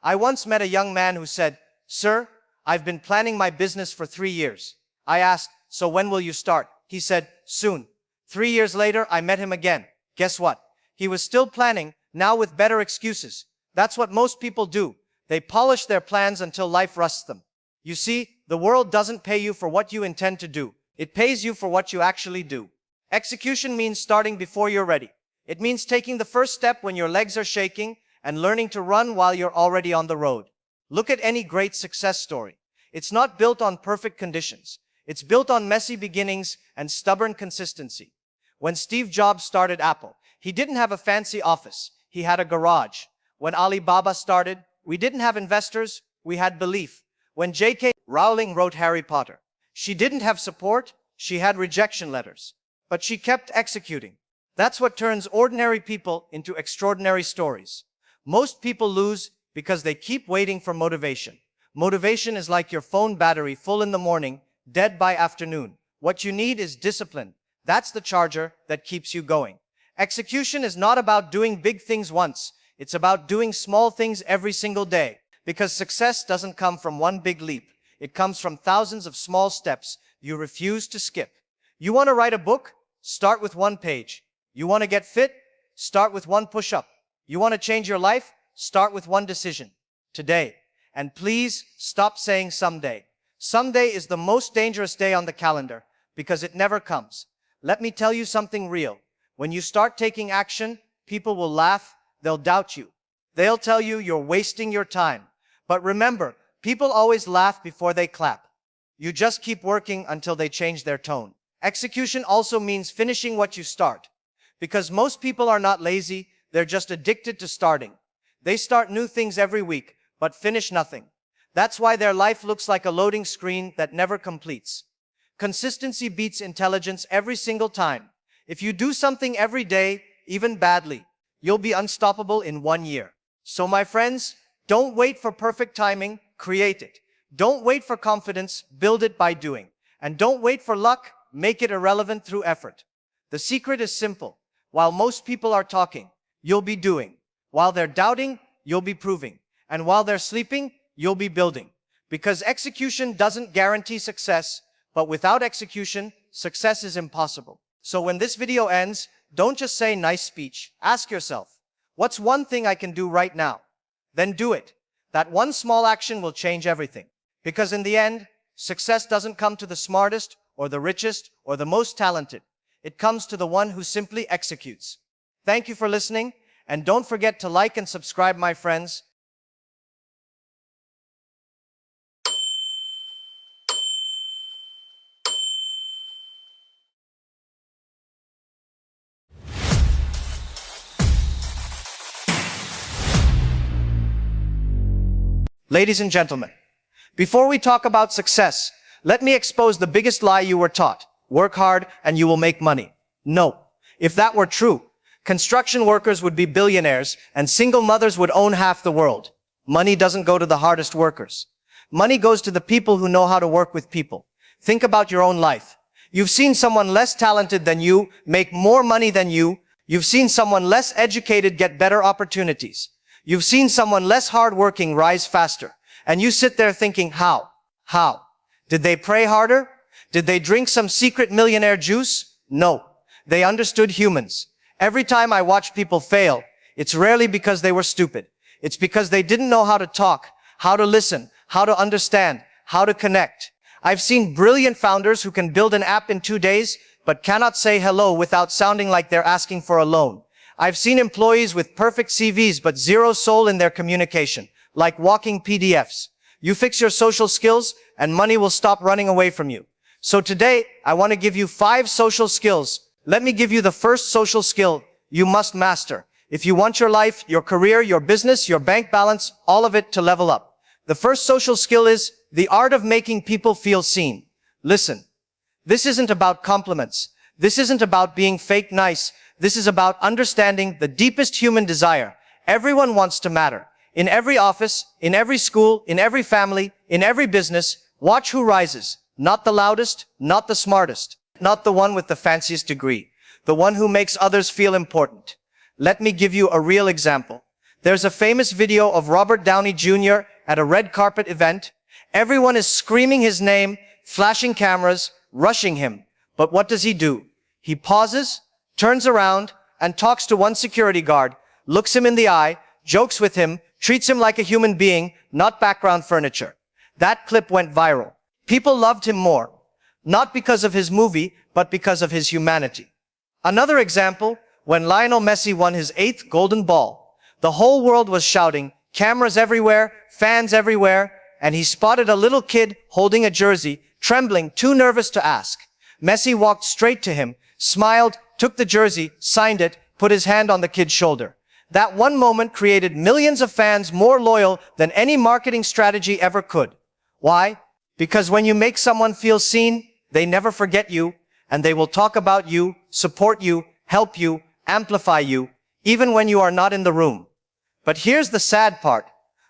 I once met a young man who said, "Sir, I've been planning my business for 3 years." I asked, "So when will you start?" He said, "Soon." 3 years later, I met him again. Guess what? He was still planning, now with better excuses. That's what most people do. They polish their plans until life rusts them. You see, the world doesn't pay you for what you intend to do. It pays you for what you actually do. Execution means starting before you're ready. It means taking the first step when your legs are shaking and learning to run while you're already on the road. Look at any great success story. It's not built on perfect conditions. It's built on messy beginnings and stubborn consistency. When Steve Jobs started Apple, he didn't have a fancy office. He had a garage. When Alibaba started, we didn't have investors. We had belief. When J.K. Rowling wrote Harry Potter, she didn't have support. She had rejection letters. But she kept executing. That's what turns ordinary people into extraordinary stories. Most people lose because they keep waiting for motivation. Motivation is like your phone battery, full in the morning, dead by afternoon. What you need is discipline. That's the charger that keeps you going. Execution is not about doing big things once. It's about doing small things every single day. Because success doesn't come from one big leap. It comes from thousands of small steps you refuse to skip. You want to write a book? Start with 1 page. You want to get fit? Start with 1 push-up. You want to change your life? Start with 1 decision. Today. And please stop saying someday. Someday is the most dangerous day on the calendar because it never comes. Let me tell you something real. When you start taking action, people will laugh. They'll doubt you. They'll tell you you're wasting your time. But remember, people always laugh before they clap. You just keep working until they change their tone. Execution also means finishing what you start. Because most people are not lazy, they're just addicted to starting. They start new things every week, but finish nothing. That's why their life looks like a loading screen that never completes. Consistency beats intelligence every single time. If you do something every day, even badly, you'll be unstoppable in 1 year. So my friends, don't wait for perfect timing, create it. Don't wait for confidence, build it by doing. And don't wait for luck, make it irrelevant through effort. The secret is simple. While most people are talking, you'll be doing. While they're doubting, you'll be proving. And while they're sleeping, you'll be building. Because execution doesn't guarantee success, but without execution, success is impossible. So when this video ends, don't just say nice speech. Ask yourself, what's one thing I can do right now? Then do it. That one small action will change everything. Because in the end, success doesn't come to the smartest or the richest or the most talented. It comes to the one who simply executes. Thank you for listening, and don't forget to like and subscribe, my friends. Ladies and gentlemen, before we talk about success, let me expose the biggest lie you were taught. Work hard and you will make money. No. If that were true, construction workers would be billionaires and single mothers would own half the world. Money doesn't go to the hardest workers. Money goes to the people who know how to work with people. Think about your own life. You've seen someone less talented than you make more money than you. You've seen someone less educated get better opportunities. You've seen someone less hardworking rise faster. And you sit there thinking, how? How? Did they pray harder? Did they drink some secret millionaire juice? No. They understood humans. Every time I watch people fail, it's rarely because they were stupid. It's because they didn't know how to talk, how to listen, how to understand, how to connect. I've seen brilliant founders who can build an app in 2 days, but cannot say hello without sounding like they're asking for a loan. I've seen employees with perfect CVs but zero soul in their communication, like walking PDFs. You fix your social skills and money will stop running away from you. So today, I want to give you 5 social skills. Let me give you the first social skill you must master. If you want your life, your career, your business, your bank balance, all of it to level up. The first social skill is the art of making people feel seen. Listen, this isn't about compliments. This isn't about being fake nice. This is about understanding the deepest human desire. Everyone wants to matter. In every office, in every school, in every family, in every business, watch who rises. Not the loudest, not the smartest, not the one with the fanciest degree. The one who makes others feel important. Let me give you a real example. There's a famous video of Robert Downey Jr. at a red carpet event. Everyone is screaming his name, flashing cameras, rushing him. But what does he do? He pauses, turns around, and talks to one security guard, looks him in the eye, jokes with him, treats him like a human being, not background furniture. That clip went viral. People loved him more, not because of his movie, but because of his humanity. Another example, when Lionel Messi won his 8th golden ball, the whole world was shouting, cameras everywhere, fans everywhere, and he spotted a little kid holding a jersey, trembling, too nervous to ask. Messi walked straight to him, smiled, took the jersey, signed it, put his hand on the kid's shoulder. That one moment created millions of fans more loyal than any marketing strategy ever could. Why? Because when you make someone feel seen, they never forget you, and they will talk about you, support you, help you, amplify you, even when you are not in the room. But here's the sad part.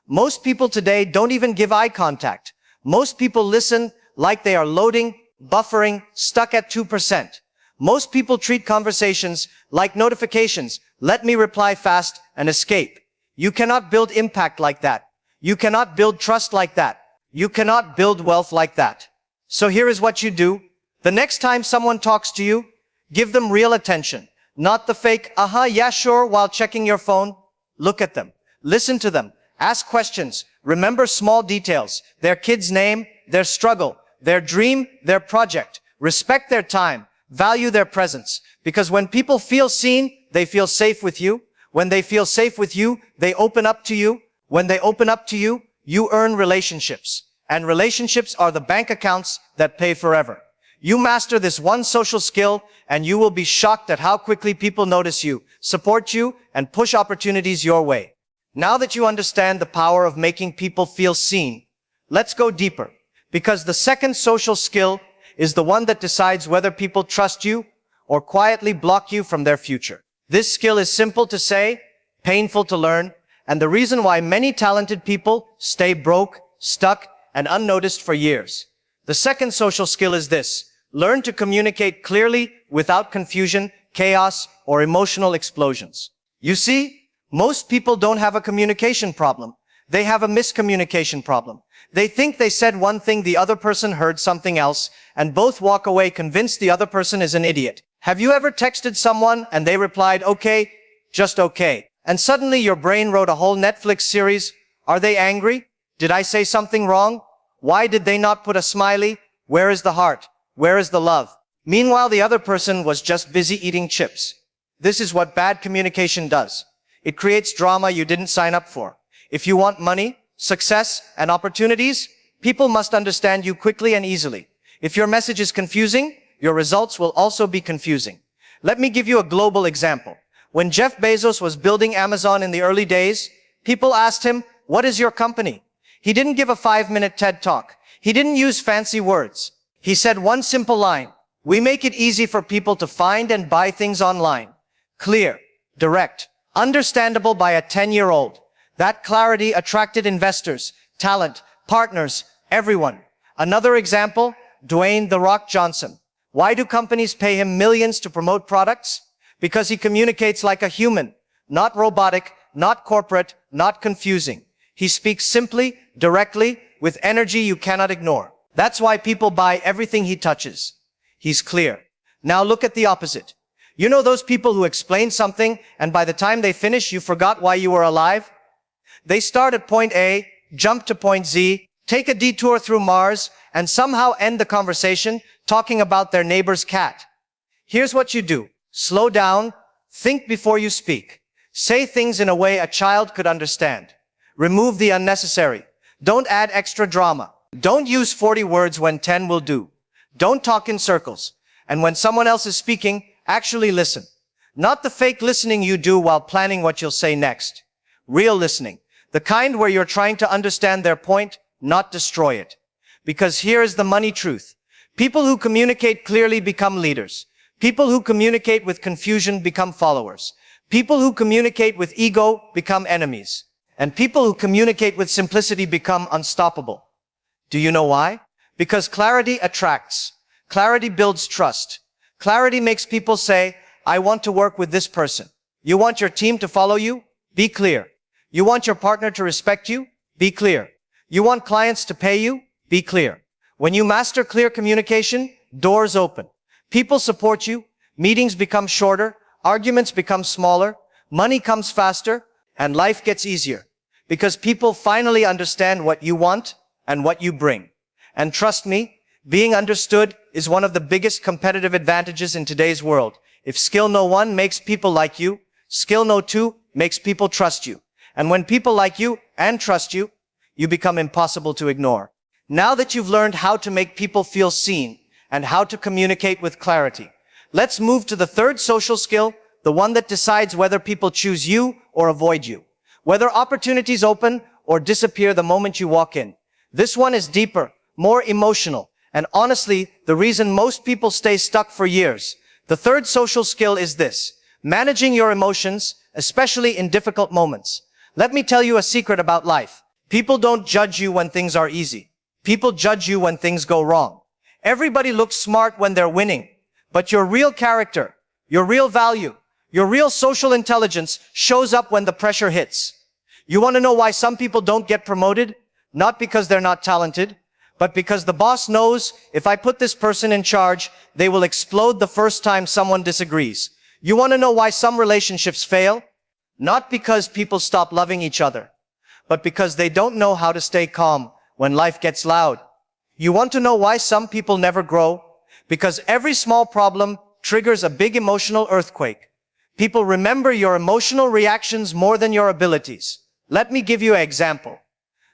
Most people today don't even give eye contact. Most people listen like they are loading, buffering, stuck at 2%. Most people treat conversations like notifications. Let me reply fast and escape. You cannot build impact like that. You cannot build trust like that. You cannot build wealth like that. So here is what you do. The next time someone talks to you, give them real attention, not the fake, yeah, sure, while checking your phone. Look at them. Listen to them. Ask questions. Remember small details. Their kid's name, their struggle, their dream, their project. Respect their time. Value their presence. Because when people feel seen, they feel safe with you. When they feel safe with you, they open up to you. When they open up to you, you earn relationships. And relationships are the bank accounts that pay forever. You master this one social skill, and you will be shocked at how quickly people notice you, support you, and push opportunities your way. Now that you understand the power of making people feel seen, let's go deeper. Because the second social skill is the one that decides whether people trust you or quietly block you from their future. This skill is simple to say, painful to learn, and the reason why many talented people stay broke, stuck, and unnoticed for years. The second social skill is this: learn to communicate clearly without confusion, chaos, or emotional explosions. You see, most people don't have a communication problem. They have a miscommunication problem. They think they said one thing, the other person heard something else, and both walk away convinced the other person is an idiot. Have you ever texted someone and they replied, okay, just okay, and suddenly your brain wrote a whole Netflix series? Are they angry? Did I say something wrong? Why did they not put a smiley? Where is the heart? Where is the love? Meanwhile, the other person was just busy eating chips. This is what bad communication does. It creates drama you didn't sign up for. If you want money, success, and opportunities, people must understand you quickly and easily. If your message is confusing, your results will also be confusing. Let me give you a global example. When Jeff Bezos was building Amazon in the early days, people asked him, "What is your company?" He didn't give a 5-minute TED talk. He didn't use fancy words. He said one simple line: "We make it easy for people to find and buy things online." Clear, direct, understandable by a 10-year-old. That clarity attracted investors, talent, partners, everyone. Another example, Dwayne "The Rock" Johnson. Why do companies pay him millions to promote products? Because he communicates like a human, not robotic, not corporate, not confusing. He speaks simply, directly, with energy you cannot ignore. That's why people buy everything he touches. He's clear. Now look at the opposite. You know those people who explain something and by the time they finish you forgot why you were alive? They start at point A, jump to point Z, take a detour through Mars, and somehow end the conversation talking about their neighbor's cat. Here's what you do. Slow down. Think before you speak. Say things in a way a child could understand. Remove the unnecessary. Don't add extra drama. Don't use 40 words when 10 will do. Don't talk in circles. And when someone else is speaking, actually listen. Not the fake listening you do while planning what you'll say next. Real listening. The kind where you're trying to understand their point, not destroy it. Because here is the money truth. People who communicate clearly become leaders. People who communicate with confusion become followers. People who communicate with ego become enemies. And people who communicate with simplicity become unstoppable. Do you know why? Because clarity attracts. Clarity builds trust. Clarity makes people say, I want to work with this person. You want your team to follow you? Be clear. You want your partner to respect you? Be clear. You want clients to pay you? Be clear. When you master clear communication, doors open. People support you, meetings become shorter, arguments become smaller, money comes faster, and life gets easier. Because people finally understand what you want and what you bring. And trust me, being understood is one of the biggest competitive advantages in today's world. If skill no one makes people like you, skill no two makes people trust you. And when people like you and trust you, you become impossible to ignore. Now that you've learned how to make people feel seen and how to communicate with clarity, let's move to the third social skill, the one that decides whether people choose you or avoid you, whether opportunities open or disappear the moment you walk in. This one is deeper, more emotional, and honestly, the reason most people stay stuck for years. The third social skill is this: managing your emotions, especially in difficult moments. Let me tell you a secret about life. People don't judge you when things are easy. People judge you when things go wrong. Everybody looks smart when they're winning, but your real character, your real value, your real social intelligence shows up when the pressure hits. You want to know why some people don't get promoted? Not because they're not talented, but because the boss knows if I put this person in charge, they will explode the first time someone disagrees. You want to know why some relationships fail? Not because people stop loving each other, but because they don't know how to stay calm when life gets loud. You want to know why some people never grow? Because every small problem triggers a big emotional earthquake. People remember your emotional reactions more than your abilities. Let me give you an example.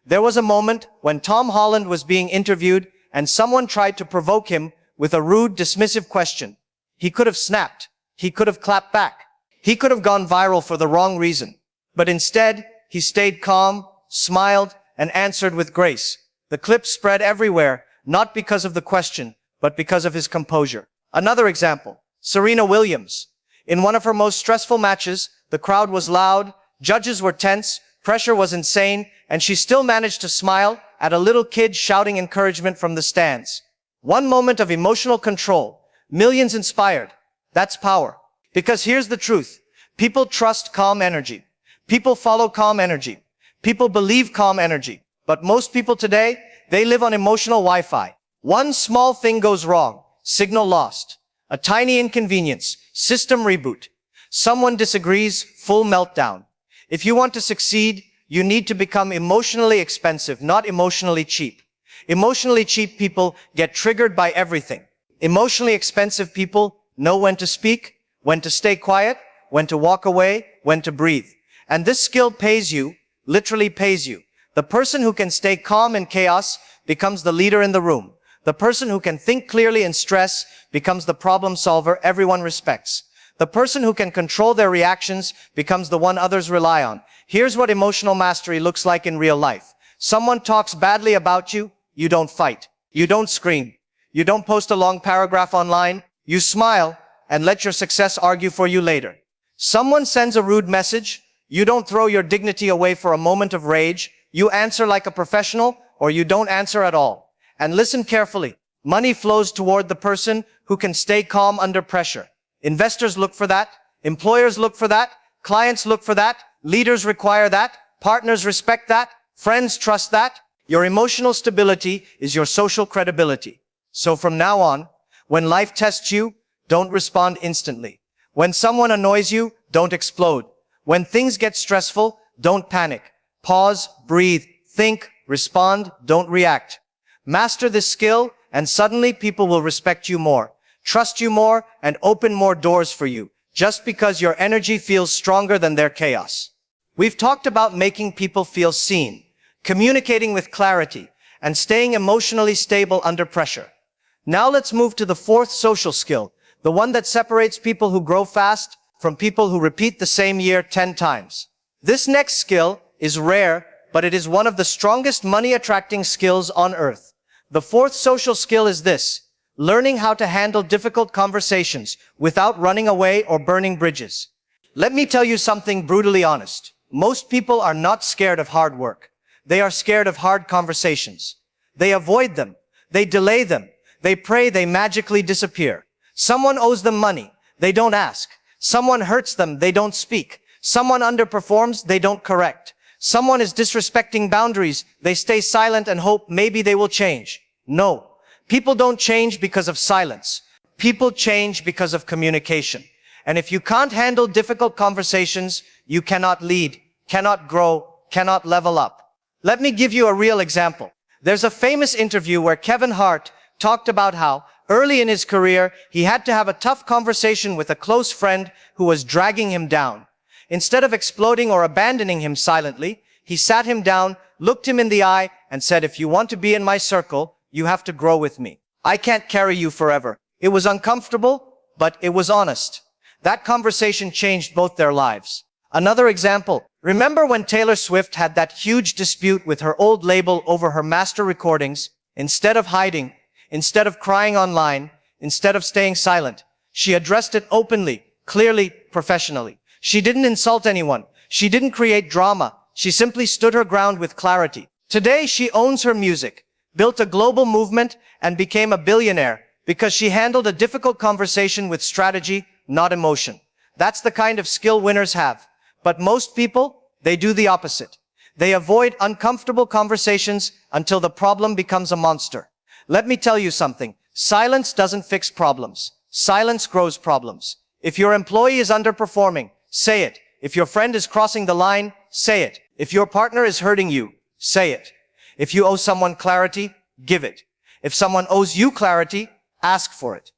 There was a moment when Tom Holland was being interviewed and someone tried to provoke him with a rude, dismissive question. He could have snapped. He could have clapped back. He could have gone viral for the wrong reason. But instead, he stayed calm, smiled, and answered with grace. The clip spread everywhere, not because of the question, but because of his composure. Another example, Serena Williams. In one of her most stressful matches, the crowd was loud, judges were tense, pressure was insane, and she still managed to smile at a little kid shouting encouragement from the stands. One moment of emotional control, millions inspired. That's power. Because here's the truth. People trust calm energy. People follow calm energy. People believe calm energy. But most people today, they live on emotional Wi-Fi. One small thing goes wrong. Signal lost. A tiny inconvenience. System reboot. Someone disagrees. Full meltdown. If you want to succeed, you need to become emotionally expensive, not emotionally cheap. Emotionally cheap people get triggered by everything. Emotionally expensive people know when to speak, when to stay quiet, when to walk away, when to breathe. And this skill pays you, literally pays you. The person who can stay calm in chaos becomes the leader in the room. The person who can think clearly in stress becomes the problem solver everyone respects. The person who can control their reactions becomes the one others rely on. Here's what emotional mastery looks like in real life. Someone talks badly about you, you don't fight. You don't scream. You don't post a long paragraph online. You smile and let your success argue for you later. Someone sends a rude message. You don't throw your dignity away for a moment of rage. You answer like a professional, or you don't answer at all. And listen carefully. Money flows toward the person who can stay calm under pressure. Investors look for that. Employers look for that. Clients look for that. Leaders require that. Partners respect that. Friends trust that. Your emotional stability is your social credibility. So from now on, when life tests you, don't respond instantly. When someone annoys you, don't explode. When things get stressful, don't panic. Pause, breathe, think, respond, don't react. Master this skill, and suddenly people will respect you more, trust you more, and open more doors for you, just because your energy feels stronger than their chaos. We've talked about making people feel seen, communicating with clarity, and staying emotionally stable under pressure. Now let's move to the fourth social skill, the one that separates people who grow fast from people who repeat the same year 10 times. This next skill is rare, but it is one of the strongest money-attracting skills on earth. The fourth social skill is this: learning how to handle difficult conversations without running away or burning bridges. Let me tell you something brutally honest. Most people are not scared of hard work. They are scared of hard conversations. They avoid them. They delay them. They pray they magically disappear. Someone owes them money. They don't ask. Someone hurts them. They don't speak. Someone underperforms. They don't correct. Someone is disrespecting boundaries. They stay silent and hope maybe they will change. No. People don't change because of silence. People change because of communication. And if you can't handle difficult conversations, you cannot lead, cannot grow, cannot level up. Let me give you a real example. There's a famous interview where Kevin Hart talked about how, early in his career, he had to have a tough conversation with a close friend who was dragging him down. Instead of exploding or abandoning him silently, he sat him down, looked him in the eye, and said, "If you want to be in my circle, you have to grow with me. I can't carry you forever." It was uncomfortable, but it was honest. That conversation changed both their lives. Another example, remember when Taylor Swift had that huge dispute with her old label over her master recordings? Instead of hiding, instead of crying online, instead of staying silent, she addressed it openly, clearly, professionally. She didn't insult anyone. She didn't create drama. She simply stood her ground with clarity. Today, she owns her music, built a global movement, and became a billionaire because she handled a difficult conversation with strategy, not emotion. That's the kind of skill winners have. But most people, they do the opposite. They avoid uncomfortable conversations until the problem becomes a monster. Let me tell you something. Silence doesn't fix problems. Silence grows problems. If your employee is underperforming, say it. If your friend is crossing the line, say it. If your partner is hurting you, say it. If you owe someone clarity, give it. If someone owes you clarity, ask for it.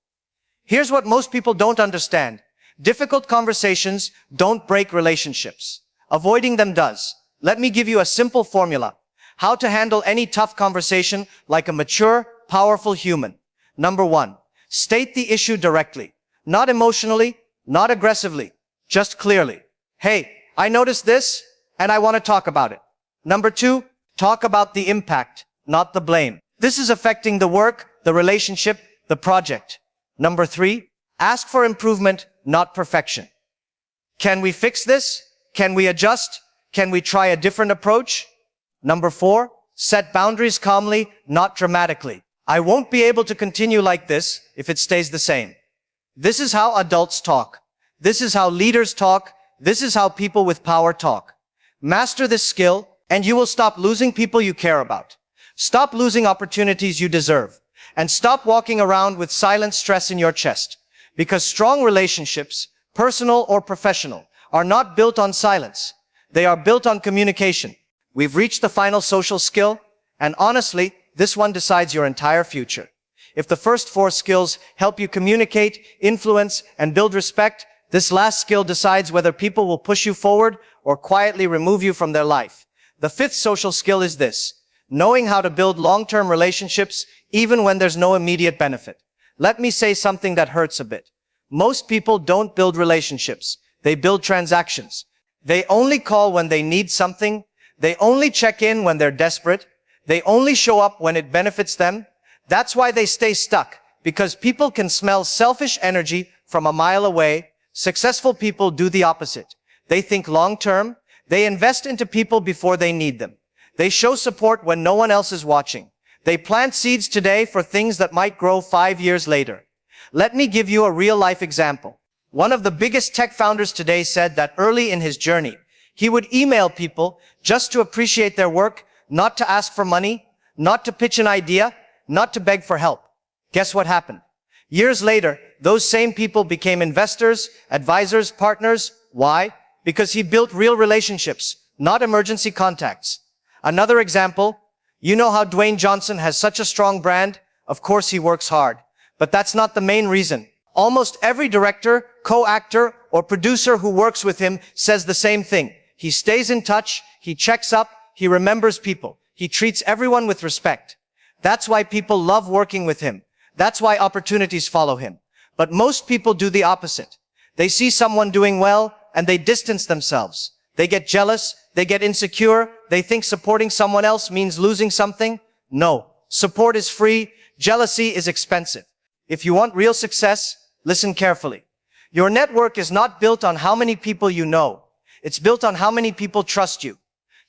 Here's what most people don't understand. Difficult conversations don't break relationships. Avoiding them does. Let me give you a simple formula. How to handle any tough conversation like a mature, powerful human. Number 1. State the issue directly. Not emotionally, not aggressively, just clearly. "Hey, I noticed this, and I want to talk about it." Number 2. Talk about the impact, not the blame. This is affecting the work, the relationship, the project. Number 3. Ask for improvement, not perfection. Can we fix this? Can we adjust? Can we try a different approach? Number 4. Set boundaries calmly, not dramatically. "I won't be able to continue like this if it stays the same." This is how adults talk. This is how leaders talk. This is how people with power talk. Master this skill, and you will stop losing people you care about. Stop losing opportunities you deserve. And stop walking around with silent stress in your chest. Because strong relationships, personal or professional, are not built on silence. They are built on communication. We've reached the final social skill, and honestly, this one decides your entire future. If the first 4 skills help you communicate, influence, and build respect, this last skill decides whether people will push you forward or quietly remove you from their life. The 5th social skill is this: knowing how to build long-term relationships even when there's no immediate benefit. Let me say something that hurts a bit. Most people don't build relationships. They build transactions. They only call when they need something. They only check in when they're desperate. They only show up when it benefits them. That's why they stay stuck, because people can smell selfish energy from a mile away. Successful people do the opposite. They think long-term. They invest into people before they need them. They show support when no one else is watching. They plant seeds today for things that might grow 5 years later. Let me give you a real-life example. One of the biggest tech founders today said that early in his journey, he would email people just to appreciate their work, not to ask for money, not to pitch an idea, not to beg for help. Guess what happened? Years later, those same people became investors, advisors, partners. Why? Because he built real relationships, not emergency contacts. Another example, you know how Dwayne Johnson has such a strong brand? Of course he works hard. But that's not the main reason. Almost every director, co-actor, or producer who works with him says the same thing. He stays in touch, he checks up, he remembers people. He treats everyone with respect. That's why people love working with him. That's why opportunities follow him. But most people do the opposite. They see someone doing well and they distance themselves. They get jealous, they get insecure, they think supporting someone else means losing something. No, support is free, jealousy is expensive. If you want real success, listen carefully. Your network is not built on how many people you know. It's built on how many people trust you.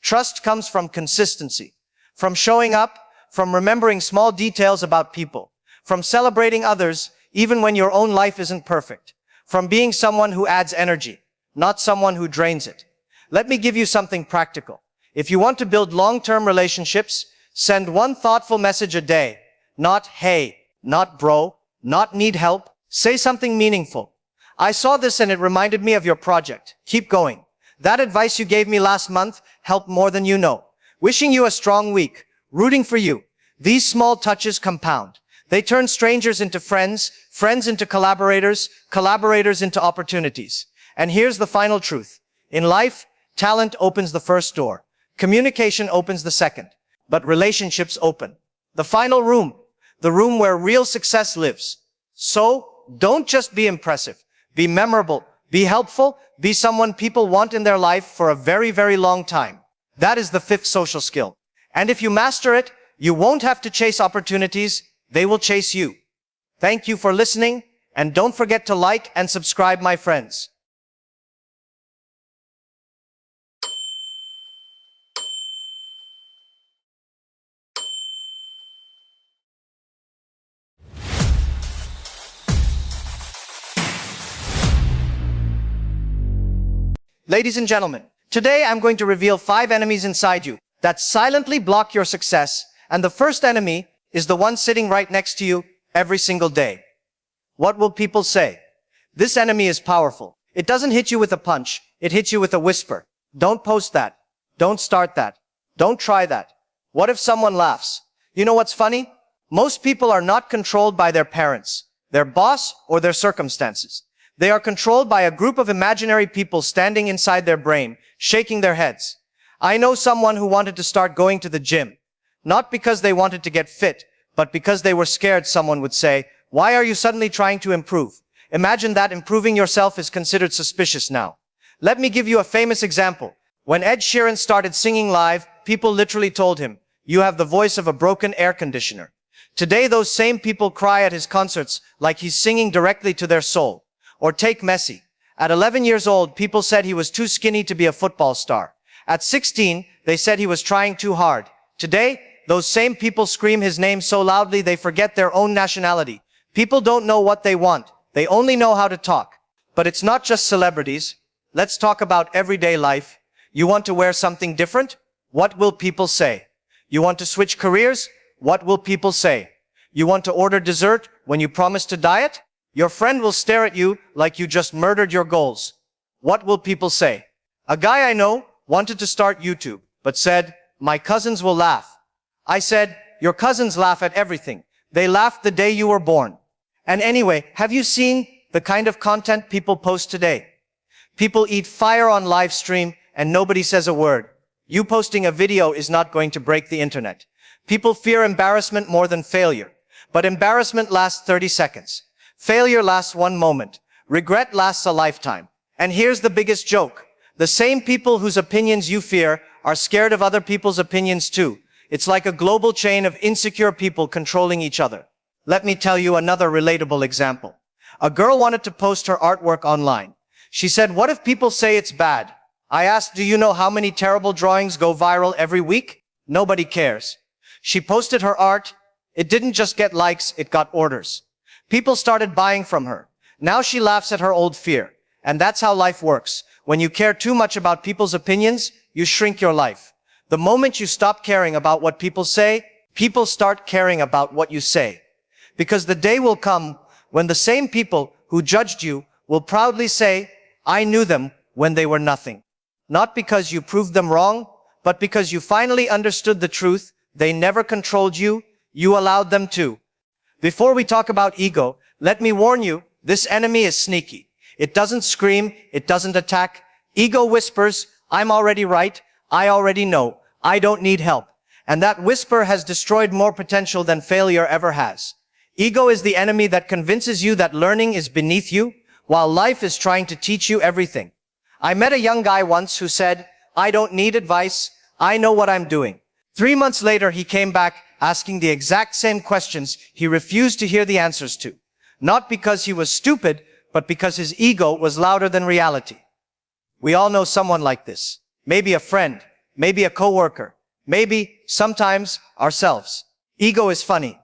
Trust comes from consistency, from showing up, from remembering small details about people, from celebrating others even when your own life isn't perfect, from being someone who adds energy, not someone who drains it. Let me give you something practical. If you want to build long-term relationships, send one thoughtful message a day. Not hey, not bro, not need help. Say something meaningful. I saw this and it reminded me of your project. Keep going. That advice you gave me last month helped more than you know. Wishing you a strong week. Rooting for you. These small touches compound. They turn strangers into friends, friends into collaborators, collaborators into opportunities. And here's the final truth. In life, talent opens the first door. Communication opens the second. But relationships open the final room, the room where real success lives. So, don't just be impressive. Be memorable. Be helpful. Be someone people want in their life for a very, very long time. That is the fifth social skill. And if you master it, you won't have to chase opportunities. They will chase you. Thank you for listening, and don't forget to like and subscribe, my friends. Ladies and gentlemen, today I'm going to reveal 5 enemies inside you that silently block your success, and the first enemy is the one sitting right next to you every single day. What will people say? This enemy is powerful. It doesn't hit you with a punch. It hits you with a whisper. Don't post that. Don't start that. Don't try that. What if someone laughs? You know what's funny? Most people are not controlled by their parents, their boss, or their circumstances. They are controlled by a group of imaginary people standing inside their brain, shaking their heads. I know someone who wanted to start going to the gym, not because they wanted to get fit, but because they were scared someone would say, "Why are you suddenly trying to improve?" Imagine that improving yourself is considered suspicious now. Let me give you a famous example. When Ed Sheeran started singing live, people literally told him, "You have the voice of a broken air conditioner." Today, those same people cry at his concerts like he's singing directly to their soul. Or take Messi. At 11 years old, people said he was too skinny to be a football star. At 16, they said he was trying too hard. Today, those same people scream his name so loudly they forget their own nationality. People don't know what they want. They only know how to talk. But it's not just celebrities. Let's talk about everyday life. You want to wear something different? What will people say? You want to switch careers? What will people say? You want to order dessert when you promise to diet? Your friend will stare at you like you just murdered your goals. What will people say? A guy I know wanted to start YouTube, but said, "My cousins will laugh." I said, "Your cousins laugh at everything. They laughed the day you were born." And anyway, have you seen the kind of content people post today? People eat fire on live stream and nobody says a word. You posting a video is not going to break the internet. People fear embarrassment more than failure. But embarrassment lasts 30 seconds. Failure lasts 1 moment. Regret lasts a lifetime. And here's the biggest joke. The same people whose opinions you fear are scared of other people's opinions too. It's like a global chain of insecure people controlling each other. Let me tell you another relatable example. A girl wanted to post her artwork online. She said, "What if people say it's bad?" I asked, "Do you know how many terrible drawings go viral every week?" Nobody cares. She posted her art. It didn't just get likes, it got orders. People started buying from her. Now she laughs at her old fear. And that's how life works. When you care too much about people's opinions, you shrink your life. The moment you stop caring about what people say, people start caring about what you say. Because the day will come when the same people who judged you will proudly say, "I knew them when they were nothing." Not because you proved them wrong, but because you finally understood the truth. They never controlled you. You allowed them to. Before we talk about ego, let me warn you, this enemy is sneaky. It doesn't scream, it doesn't attack. Ego whispers, "I'm already right, I already know, I don't need help." And that whisper has destroyed more potential than failure ever has. Ego is the enemy that convinces you that learning is beneath you, while life is trying to teach you everything. I met a young guy once who said, "I don't need advice, I know what I'm doing." 3 months later, he came back asking the exact same questions he refused to hear the answers to. Not because he was stupid, but because his ego was louder than reality. We all know someone like this. Maybe a friend, maybe a coworker, maybe, sometimes, ourselves. Ego is funny.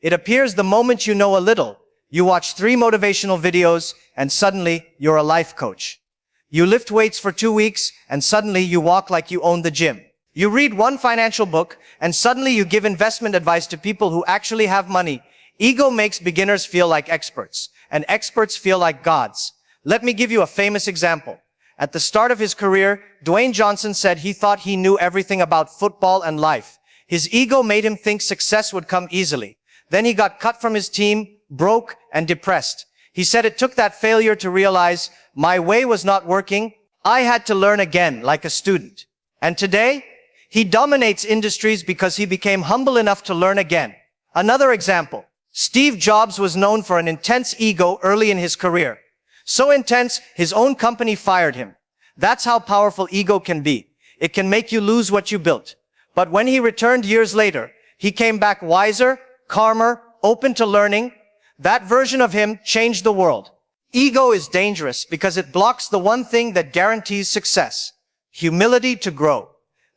It appears the moment you know a little. You watch 3 motivational videos, and suddenly you're a life coach. You lift weights for 2 weeks, and suddenly you walk like you own the gym. You read 1 financial book, and suddenly you give investment advice to people who actually have money. Ego makes beginners feel like experts, and experts feel like gods. Let me give you a famous example. At the start of his career, Dwayne Johnson said he thought he knew everything about football and life. His ego made him think success would come easily. Then he got cut from his team, broke and depressed. He said it took that failure to realize my way was not working. I had to learn again like a student. And today, he dominates industries because he became humble enough to learn again. Another example, Steve Jobs was known for an intense ego early in his career. So intense, his own company fired him. That's how powerful ego can be. It can make you lose what you built. But when he returned years later, he came back wiser, calmer, open to learning. That version of him changed the world. Ego is dangerous because it blocks the one thing that guarantees success: humility to grow.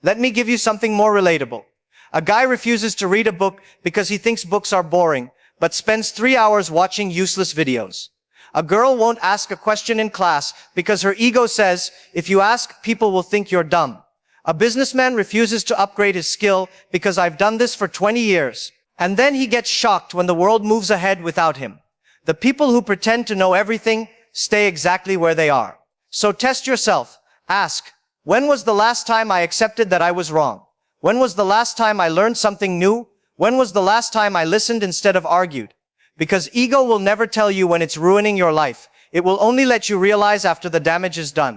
Let me give you something more relatable. A guy refuses to read a book because he thinks books are boring, but spends 3 hours watching useless videos. A girl won't ask a question in class because her ego says, if you ask, people will think you're dumb. A businessman refuses to upgrade his skill because I've done this for 20 years. And then he gets shocked when the world moves ahead without him. The people who pretend to know everything stay exactly where they are. So test yourself. Ask, when was the last time I accepted that I was wrong? When was the last time I learned something new? When was the last time I listened instead of argued? Because ego will never tell you when it's ruining your life. It will only let you realize after the damage is done.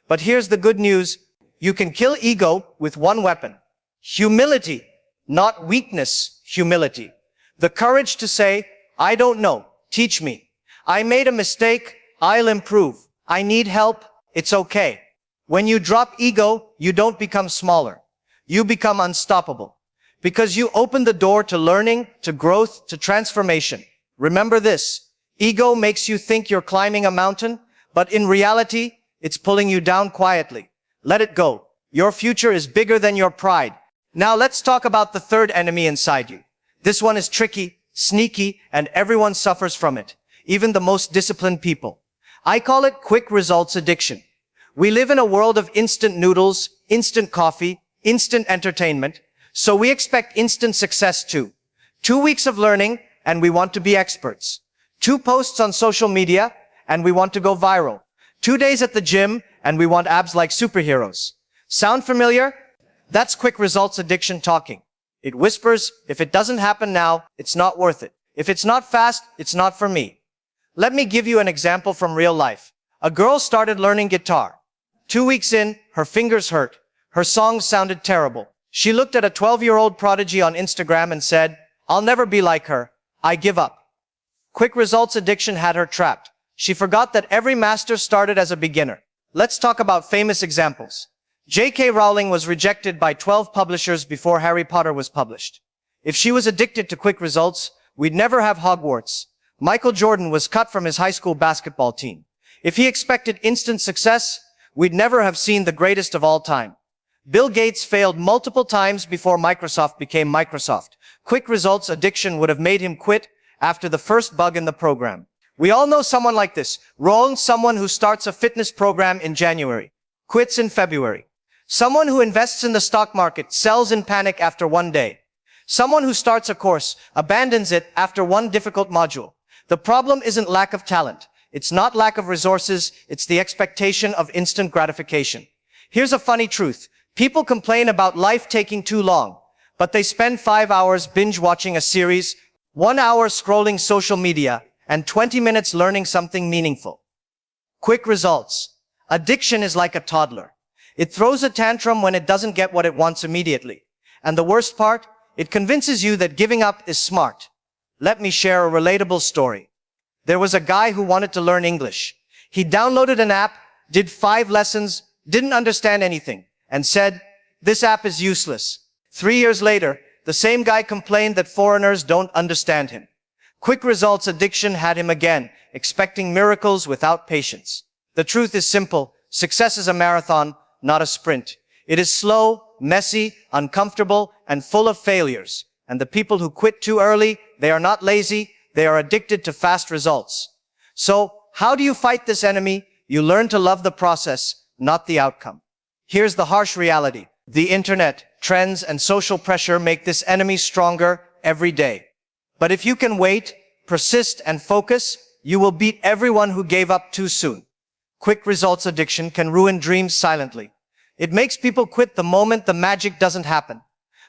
But here's the good news. You can kill ego with one weapon. Humility, not weakness, humility. The courage to say, I don't know, teach me. I made a mistake, I'll improve. I need help, it's okay. When you drop ego, you don't become smaller. You become unstoppable. Because you open the door to learning, to growth, to transformation. Remember this, ego makes you think you're climbing a mountain, but in reality, it's pulling you down quietly. Let it go. Your future is bigger than your pride. Now let's talk about the third enemy inside you. This one is tricky, sneaky, and everyone suffers from it, even the most disciplined people. I call it quick results addiction. We live in a world of instant noodles, instant coffee, instant entertainment, so we expect instant success too. 2 weeks of learning, and we want to be experts. 2 posts on social media, and we want to go viral. 2 days at the gym, and we want abs like superheroes. Sound familiar? That's quick results addiction talking. It whispers, if it doesn't happen now, it's not worth it. If it's not fast, it's not for me. Let me give you an example from real life. A girl started learning guitar. 2 weeks in, her fingers hurt. Her songs sounded terrible. She looked at a 12-year-old prodigy on Instagram and said, I'll never be like her. I give up. Quick results addiction had her trapped. She forgot that every master started as a beginner. Let's talk about famous examples. J.K. Rowling was rejected by 12 publishers before Harry Potter was published. If she was addicted to quick results, we'd never have Hogwarts. Michael Jordan was cut from his high school basketball team. If he expected instant success, we'd never have seen the greatest of all time. Bill Gates failed multiple times before Microsoft became Microsoft. Quick results addiction would have made him quit after the first bug in the program. We all know someone like this. Ron, someone who starts a fitness program in January, quits in February. Someone who invests in the stock market, sells in panic after 1 day. Someone who starts a course, abandons it after 1 difficult module. The problem isn't lack of talent. It's not lack of resources. It's the expectation of instant gratification. Here's a funny truth. People complain about life taking too long, but they spend 5 hours binge watching a series, 1 hour scrolling social media, and 20 minutes learning something meaningful. Quick results. Addiction is like a toddler. It throws a tantrum when it doesn't get what it wants immediately. And the worst part, it convinces you that giving up is smart. Let me share a relatable story. There was a guy who wanted to learn English. He downloaded an app, did 5 lessons, didn't understand anything, and said, this app is useless. 3 years later, the same guy complained that foreigners don't understand him. Quick results addiction had him again, expecting miracles without patience. The truth is simple. Success is a marathon, not a sprint. It is slow, messy, uncomfortable, and full of failures. And the people who quit too early, they are not lazy, they are addicted to fast results. So, how do you fight this enemy? You learn to love the process, not the outcome. Here's the harsh reality. The internet, trends, and social pressure make this enemy stronger every day. But if you can wait, persist, and focus, you will beat everyone who gave up too soon. Quick results addiction can ruin dreams silently. It makes people quit the moment the magic doesn't happen.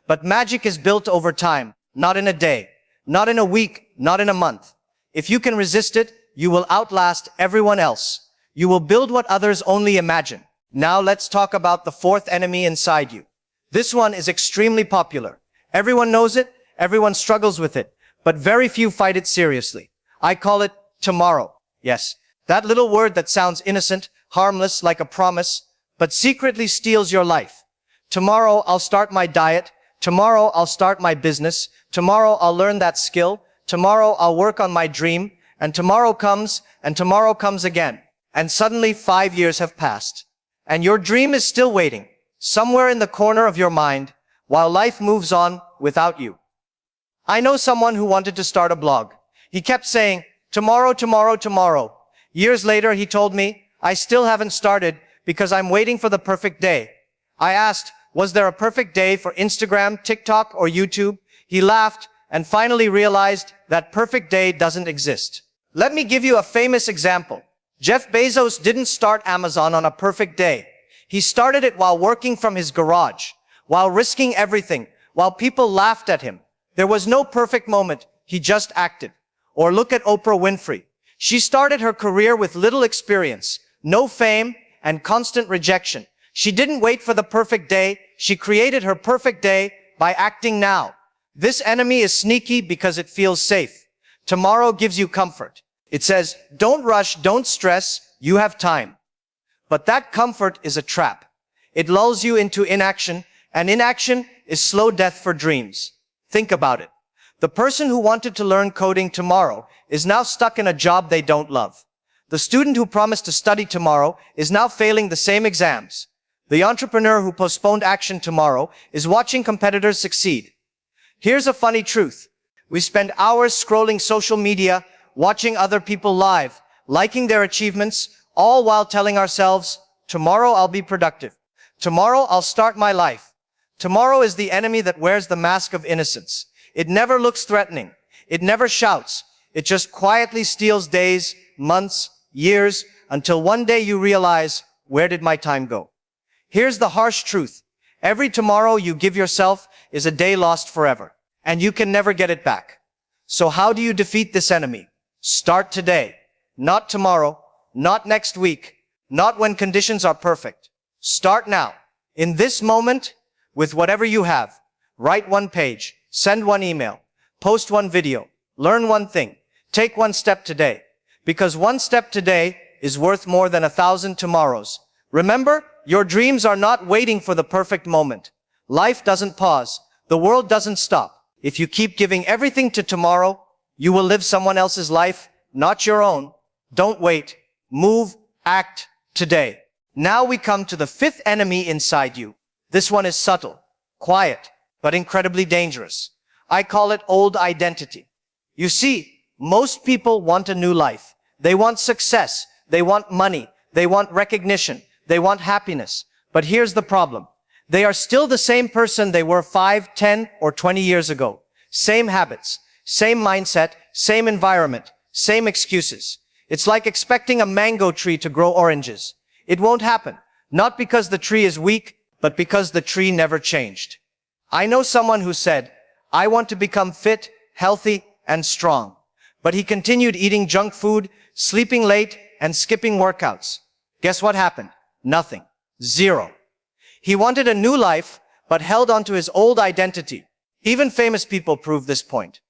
But magic is built over time, not in a day. Not in a week, not in a month. If you can resist it, you will outlast everyone else. You will build what others only imagine. Now let's talk about the fourth enemy inside you. This one is extremely popular. Everyone knows it, everyone struggles with it, but very few fight it seriously. I call it tomorrow. Yes, that little word that sounds innocent, harmless, like a promise, but secretly steals your life. Tomorrow I'll start my diet. Tomorrow I'll start my business. Tomorrow I'll learn that skill. Tomorrow I'll work on my dream. And tomorrow comes again. And suddenly 5 years have passed. And your dream is still waiting, somewhere in the corner of your mind, while life moves on without you. I know someone who wanted to start a blog. He kept saying, tomorrow, tomorrow, tomorrow. Years later, he told me, I still haven't started because I'm waiting for the perfect day. I asked, was there a perfect day for Instagram, TikTok, or YouTube? He laughed and finally realized that perfect day doesn't exist. Let me give you a famous example. Jeff Bezos didn't start Amazon on a perfect day. He started it while working from his garage, while risking everything, while people laughed at him. There was no perfect moment. He just acted. Or look at Oprah Winfrey. She started her career with little experience, no fame, and constant rejection. She didn't wait for the perfect day. She created her perfect day by acting now. This enemy is sneaky because it feels safe. Tomorrow gives you comfort. It says, don't rush, don't stress, you have time. But that comfort is a trap. It lulls you into inaction, and inaction is slow death for dreams. Think about it. The person who wanted to learn coding tomorrow is now stuck in a job they don't love. The student who promised to study tomorrow is now failing the same exams. The entrepreneur who postponed action tomorrow is watching competitors succeed. Here's a funny truth. We spend hours scrolling social media, watching other people live, liking their achievements, all while telling ourselves, tomorrow I'll be productive. Tomorrow I'll start my life. Tomorrow is the enemy that wears the mask of innocence. It never looks threatening. It never shouts. It just quietly steals days, months, years, until one day you realize, where did my time go? Here's the harsh truth. Every tomorrow you give yourself is a day lost forever, and you can never get it back. So how do you defeat this enemy? Start today. Not tomorrow, not next week, not when conditions are perfect. Start now. In this moment, with whatever you have. Write one page, send one email, post one video, learn one thing, take one step today. Because one step today is worth more than 1,000 tomorrows. Remember, your dreams are not waiting for the perfect moment. Life doesn't pause. The world doesn't stop. If you keep giving everything to tomorrow, you will live someone else's life, not your own. Don't wait. Move, act today. Now we come to the fifth enemy inside you. This one is subtle, quiet, but incredibly dangerous. I call it old identity. You see, most people want a new life. They want success. They want money. They want recognition. They want happiness. But here's the problem. They are still the same person they were 5, 10, or 20 years ago. Same habits, same mindset, same environment, same excuses. It's like expecting a mango tree to grow oranges. It won't happen. Not because the tree is weak, but because the tree never changed. I know someone who said, I want to become fit, healthy, and strong. But he continued eating junk food, sleeping late, and skipping workouts. Guess what happened? Nothing. Zero. He wanted a new life, but held on to his old identity. Even famous people prove this point.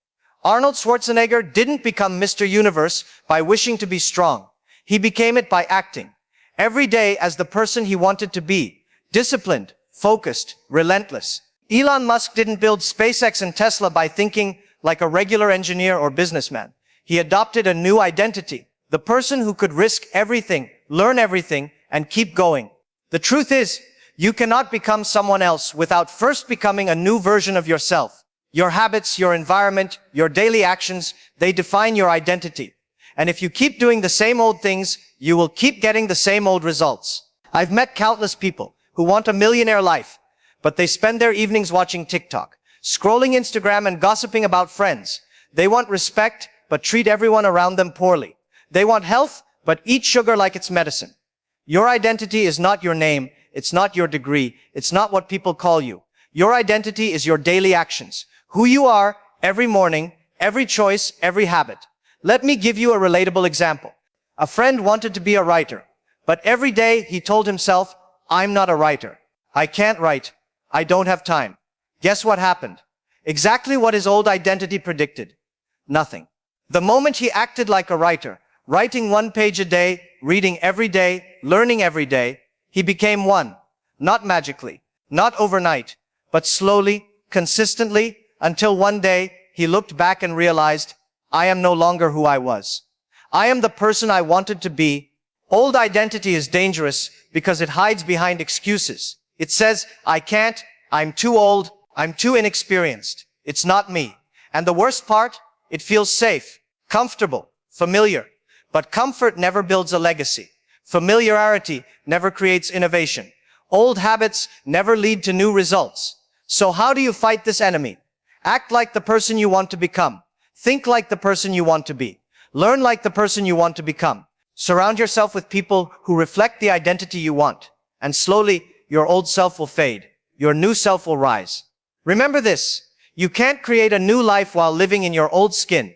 Arnold Schwarzenegger didn't become Mr. Universe by wishing to be strong. He became it by acting. Every day as the person he wanted to be. Disciplined, focused, relentless. Elon Musk didn't build SpaceX and Tesla by thinking like a regular engineer or businessman. He adopted a new identity. The person who could risk everything, learn everything, and keep going. The truth is, you cannot become someone else without first becoming a new version of yourself. Your habits, your environment, your daily actions, they define your identity. And if you keep doing the same old things, you will keep getting the same old results. I've met countless people who want a millionaire life, but they spend their evenings watching TikTok, scrolling Instagram and gossiping about friends. They want respect, but treat everyone around them poorly. They want health, but eat sugar like it's medicine. Your identity is not your name. It's not your degree. It's not what people call you. Your identity is your daily actions. Who you are every morning, every choice, every habit. Let me give you a relatable example. A friend wanted to be a writer, but every day he told himself, I'm not a writer. I can't write. I don't have time. Guess what happened? Exactly what his old identity predicted. Nothing. The moment he acted like a writer, writing 1 page a day, reading every day, learning every day, he became one. Not magically, not overnight, but slowly, consistently, until one day he looked back and realized, I am no longer who I was. I am the person I wanted to be. Old identity is dangerous because it hides behind excuses. It says, I can't, I'm too old, I'm too inexperienced. It's not me. And the worst part, it feels safe, comfortable, familiar. But comfort never builds a legacy. Familiarity never creates innovation. Old habits never lead to new results. So how do you fight this enemy? Act like the person you want to become. Think like the person you want to be. Learn like the person you want to become. Surround yourself with people who reflect the identity you want. And slowly, your old self will fade. Your new self will rise. Remember this. You can't create a new life while living in your old skin.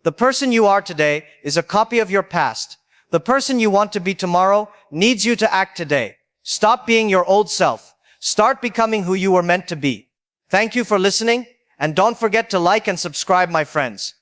The person you are today is a copy of your past. The person you want to be tomorrow needs you to act today. Stop being your old self. Start becoming who you were meant to be. Thank you for listening, and don't forget to like and subscribe, my friends.